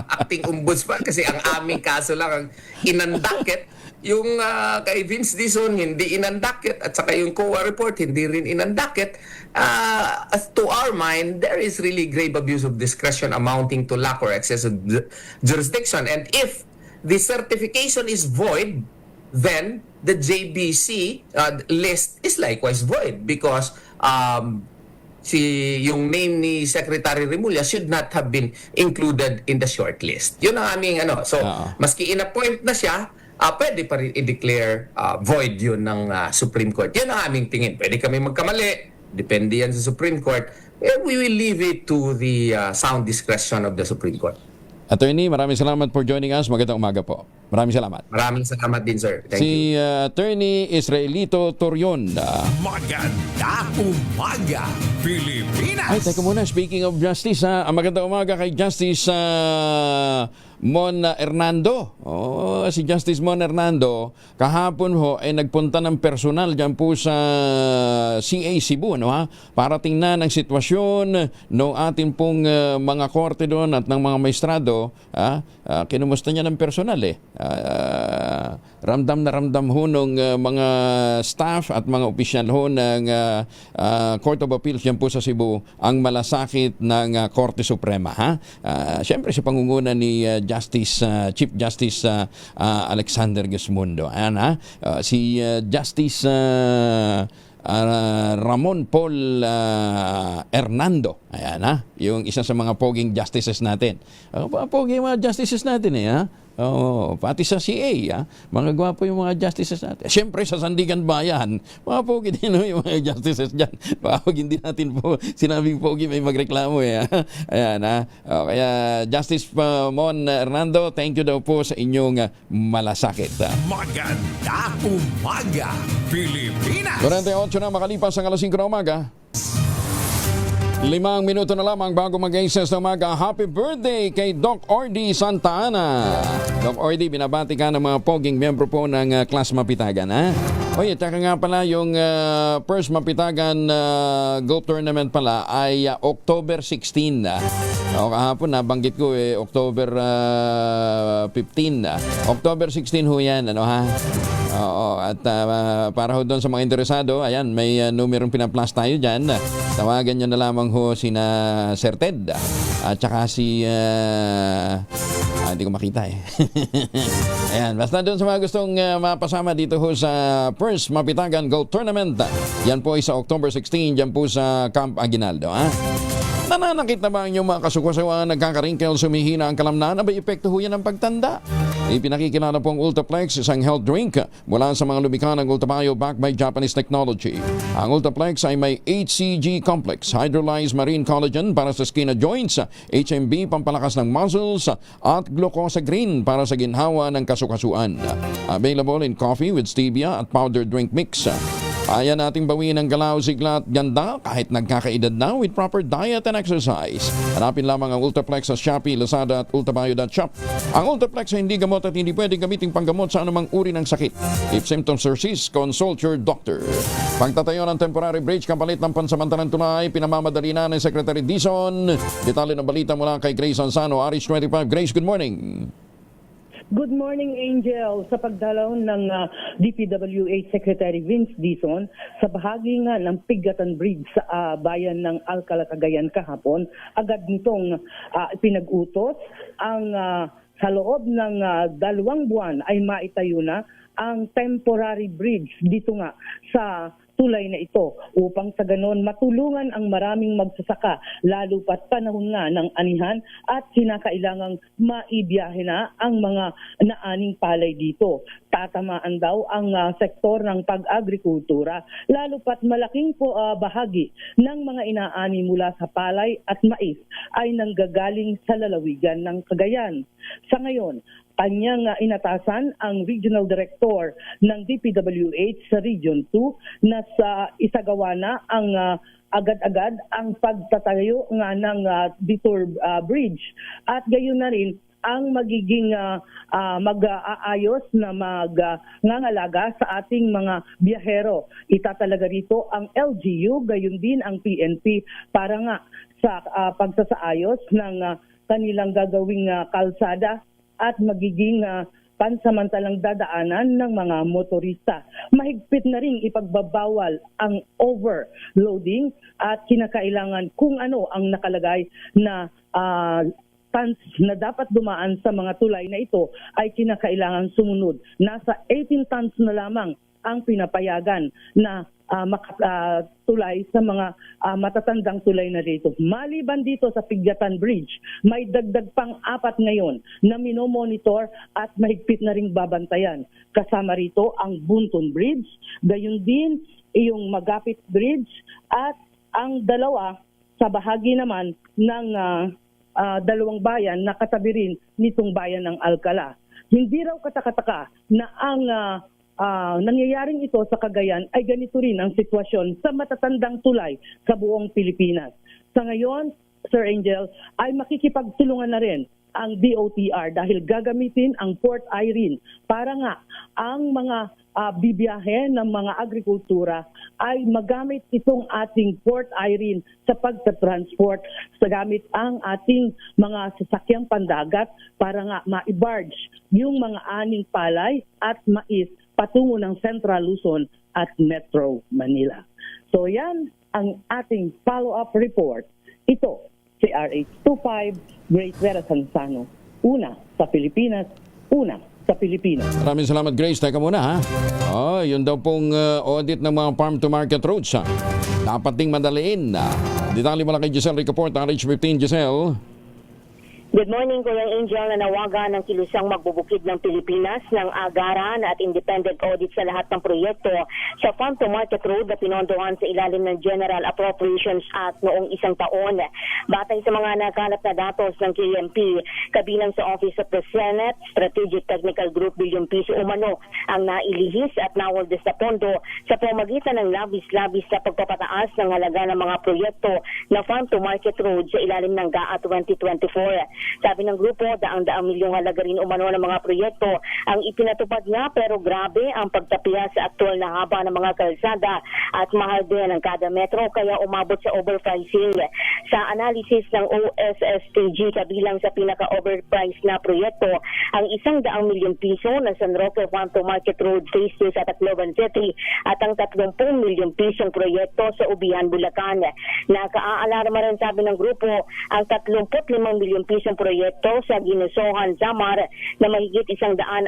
K: acting ombudsman kasi ang aming kaso lang ang inandaket. Yung kay Vince Dizon hindi inandaket, at saka yung COA report hindi rin inandaket. As to our mind, there is really grave abuse of discretion amounting to lack or excess of jurisdiction. And if the certification is void, then the JBC list is likewise void because yung name ni Secretary Remulla should not have been included in the short list. Yun ang aming So, maski in-appoint na siya, pwede pa rin i-declare void yun ng Supreme Court. Yun ang aming tingin. Pwede kami magkamali. Depende yan sa Supreme Court. We will leave it to the sound discretion of the Supreme Court.
B: Attorney, maraming salamat for joining us. Magandang umaga po. Maraming salamat.
K: Maraming salamat din, sir. Thank
B: si
K: you.
B: Attorney Israelito Torion.
D: Magandang umaga, Pilipinas!
B: Ay, teka muna. Speaking of justice, magandang umaga kay Justice Mon Hernando. Si Justice Mon Hernando, kahapon ho ay nagpunta ng personal dyan po sa CA Cebu, para tingnan ang sitwasyon ng ating pong mga korte doon at ng mga maestrado. Kinumusta niya ng personal ramdam na ramdam ho ng mga staff at mga opisyal ho ng Court of Appeals dyan po sa Cebu ang malasakit ng Korte Suprema. Siyempre sa pangunguna ni Chief Justice Alexander Gesmundo. Si Justice Ramon Paul Hernando. Ayan, yung isa sa mga poging justices natin. Poging mga justices natin pati sa CA, mga gwapo yung mga justices natin. Siyempre sa Sandigan Bayan, mga pogi din yung mga justices dyan. Pag hindi natin po sinabing pogi, may magreklamo Ayan, kaya Justice Mon Hernando, thank you daw po sa inyong malasakit.
D: Magandang umaga, Pilipinas!
B: 48 na makalipas ang alas 5 na umaga. 5 minuto na lamang bago mag-access ng umaga. Happy birthday kay Doc Ordy Santa Ana. Doc Ordy, binabati ka ng mga poging membro po ng Class Mapitagan. Oye, taka nga pala yung first Mapitagan Golf Tournament pala ay October 16. Kahapon nabanggit ko October 15. October 16 ho yan. At para ho doon sa mga interesado, ayan, may numerong pinaplas tayo dyan. Tawagan nyo na lamang ho sina Sir Ted at saka si hindi ko makita Ayan, basta doon sa mga gustong mapasama dito ho sa First Mapitagan Golf Tournament. Yan po ay sa October 16, yan po sa Camp Aguinaldo. Nananakit na ba ang inyong mga kasukwasawa, nagkakaringkel, sumihina ang kalamnan? Abay, epekto ho yan ng pagtanda. Ipinakikilala po ang Ultraplex, isang health drink mula sa mga lumikha ng Ultrabayo backed by Japanese technology. Ang Ultraplex ay may HCG complex, hydrolyzed marine collagen para sa skin at joints, HMB pampalakas ng muscles, at glucosagreen para sa ginhawa ng kasukasuan. Available in coffee with stevia at powdered drink mix. Kaya nating bawiin ang galaw, sigla at ganda kahit nagkakaedad na with proper diet and exercise. Hanapin lamang ang Ultraplex sa Shopee, Lazada at ultabio.shop. Ang Ultraplex ay hindi gamot at hindi pwedeng gamiting panggamot sa anumang uri ng sakit. If symptoms persist, consult your doctor. Pagtatayo ng temporary bridge kapalit ng pansamantalang tulay, pinamamadali na ni Secretary Dizon. Detalye ng balita mula kay Grace Ansano, Aris 25. Grace, good morning.
E: Good morning, Angel. Sa pagdalaw ng DPWH Secretary Vince Dizon sa bahagi nga ng Pigatan Bridge sa bayan ng Alcala, Cagayan kahapon, agad nitong pinag-utos ang sa loob ng 2 buwan ay maitayo na ang temporary bridge dito nga sa tulay na ito upang sa ganon matulungan ang maraming magsasaka lalo pat panahon nga ng anihan at kinakailangang maibiyahe na ang mga naaning palay dito. Tatamaan daw ang sektor ng pag-agrikultura lalo pat malaking bahagi ng mga inaani mula sa palay at mais ay nanggagaling sa lalawigan ng Cagayan. Sa ngayon, kanyang inatasan ang Regional Director ng DPWH sa Region 2 na sa isagawa na ang agad-agad ang pagtatayo nga ng detour bridge at gayon na rin ang magiging mag-aayos na magngangalaga sa ating mga biyahero. Itatalaga rito ang LGU, gayon din ang PNP para nga sa pagsasaayos ng kanilang gagawing kalsada at magiging pansamantalang dadaanan ng mga motorista. Mahigpit na ring ipagbabawal ang overloading at kinakailangan kung ano ang nakalagay na tons na dapat dumaan sa mga tulay na ito ay kinakailangan sumunod. Nasa 18 tons na lamang ang pinapayagan na makatulay sa mga matatandang tulay na dito. Maliban dito sa Pigatan Bridge, may dagdag pang 4 ngayon na minomonitor at mahigpit na ring babantayan. Kasama rito ang Bunton Bridge, gayon din yung Magapit Bridge at ang dalawa sa bahagi naman ng 2 bayan na katabi rin nitong bayan ng Alcala. Hindi raw katakataka na ang nangyayaring ito sa Cagayan ay ganito rin ang sitwasyon sa matatandang tulay sa buong Pilipinas. Sa ngayon, Sir Angel, ay makikipagtulungan na rin ang DOTR dahil gagamitin ang Port Irene para nga ang mga bibiyahe ng mga agrikultura ay magamit itong ating Port Irene sa pagtatransport sa gamit ang ating mga sasakyang pandagat para nga ma-barge yung mga aning palay at mais patungo ng Central Luzon at Metro Manila. So yan ang ating follow-up report. Ito si RH25, Grace Vera Sansano. Una sa Pilipinas, una sa Pilipinas.
B: Maraming salamat, Grace. Teka muna ha. Yun daw pong audit ng mga farm-to-market roads ha. Dapat ding madaliin. Detalye mula kay Giselle Ricaport, RH15. Giselle.
L: Good morning, Kuya Angel, na nawagan ng kilusang magbubukid ng Pilipinas ng agaran at independent audit sa lahat ng proyekto sa farm-to-market road na pinondohan sa ilalim ng General Appropriations Act noong 1 taon. Batay sa mga nakalat na datos ng KMP, kabilang sa Office of the Senate, Strategic Technical Group, bilyong piso umano ang nailihis at nawaldes na pondo sa pamagitan ng labis-labis sa pagpapataas ng halaga ng mga proyekto na farm-to-market road sa ilalim ng GAA 2024. Sabi ng grupo, daang-daang milyong halaga rin umano ng mga proyekto ang ipinatupad nga pero grabe ang pagtapiya sa aktual na haba ng mga kalsada at mahal din ang kada metro kaya umabot sa overpricing. Sa analysis ng OSSTG, kabilang sa pinaka-overpriced na proyekto ang 100 milyong piso na San Roque Farm-to-Market Road Phase 2 sa Tacloban City at ang 30 milyong pisong proyekto sa Ubihan, Bulacan. Nakaalarma rin, sabi ng grupo, ang 35 milyong pisong proyekto sa Ginusohan, Samar na mahigit 169,000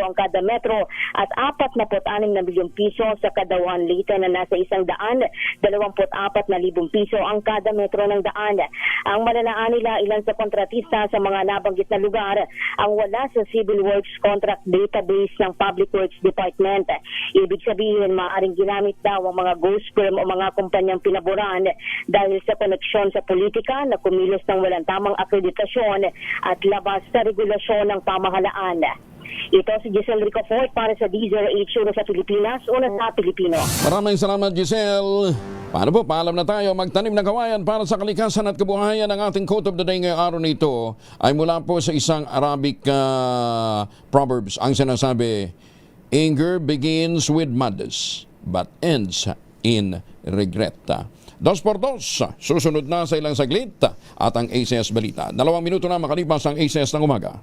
L: ang kada metro at 46 na milyong piso sa Kadawan, Leyte na nasa 124,000 piso ang kada metro ng daan. Ang malalaan nila ilan sa kontratista sa mga nabanggit na lugar ang wala sa Civil Works Contract Database ng Public Works Department. Ibig sabihin, maaaring ginamit daw ang mga ghost firm o mga kumpanyang pinaboran dahil sa koneksyon sa politika na kumilos ng walang tamang akreditasyon at labas sa regulasyon ng pamahalaan. Ito si Giselle Ricofort para sa DZRH Una sa Pilipinas, Una sa Pilipino.
B: Maraming salamat, Giselle. Paano po, paalam na tayo. Magtanim ng kawayan para sa kalikasan at kabuhayan. Ang ating quote of the day ngayong araw nito ay mula po sa isang Arabic proverbs. Ang sinasabi, anger begins with madness but ends in regret. 2x2, susunod na sa ilang saglit at ang ACS Balita. 2 minuto na makalipas ang ACS ng umaga.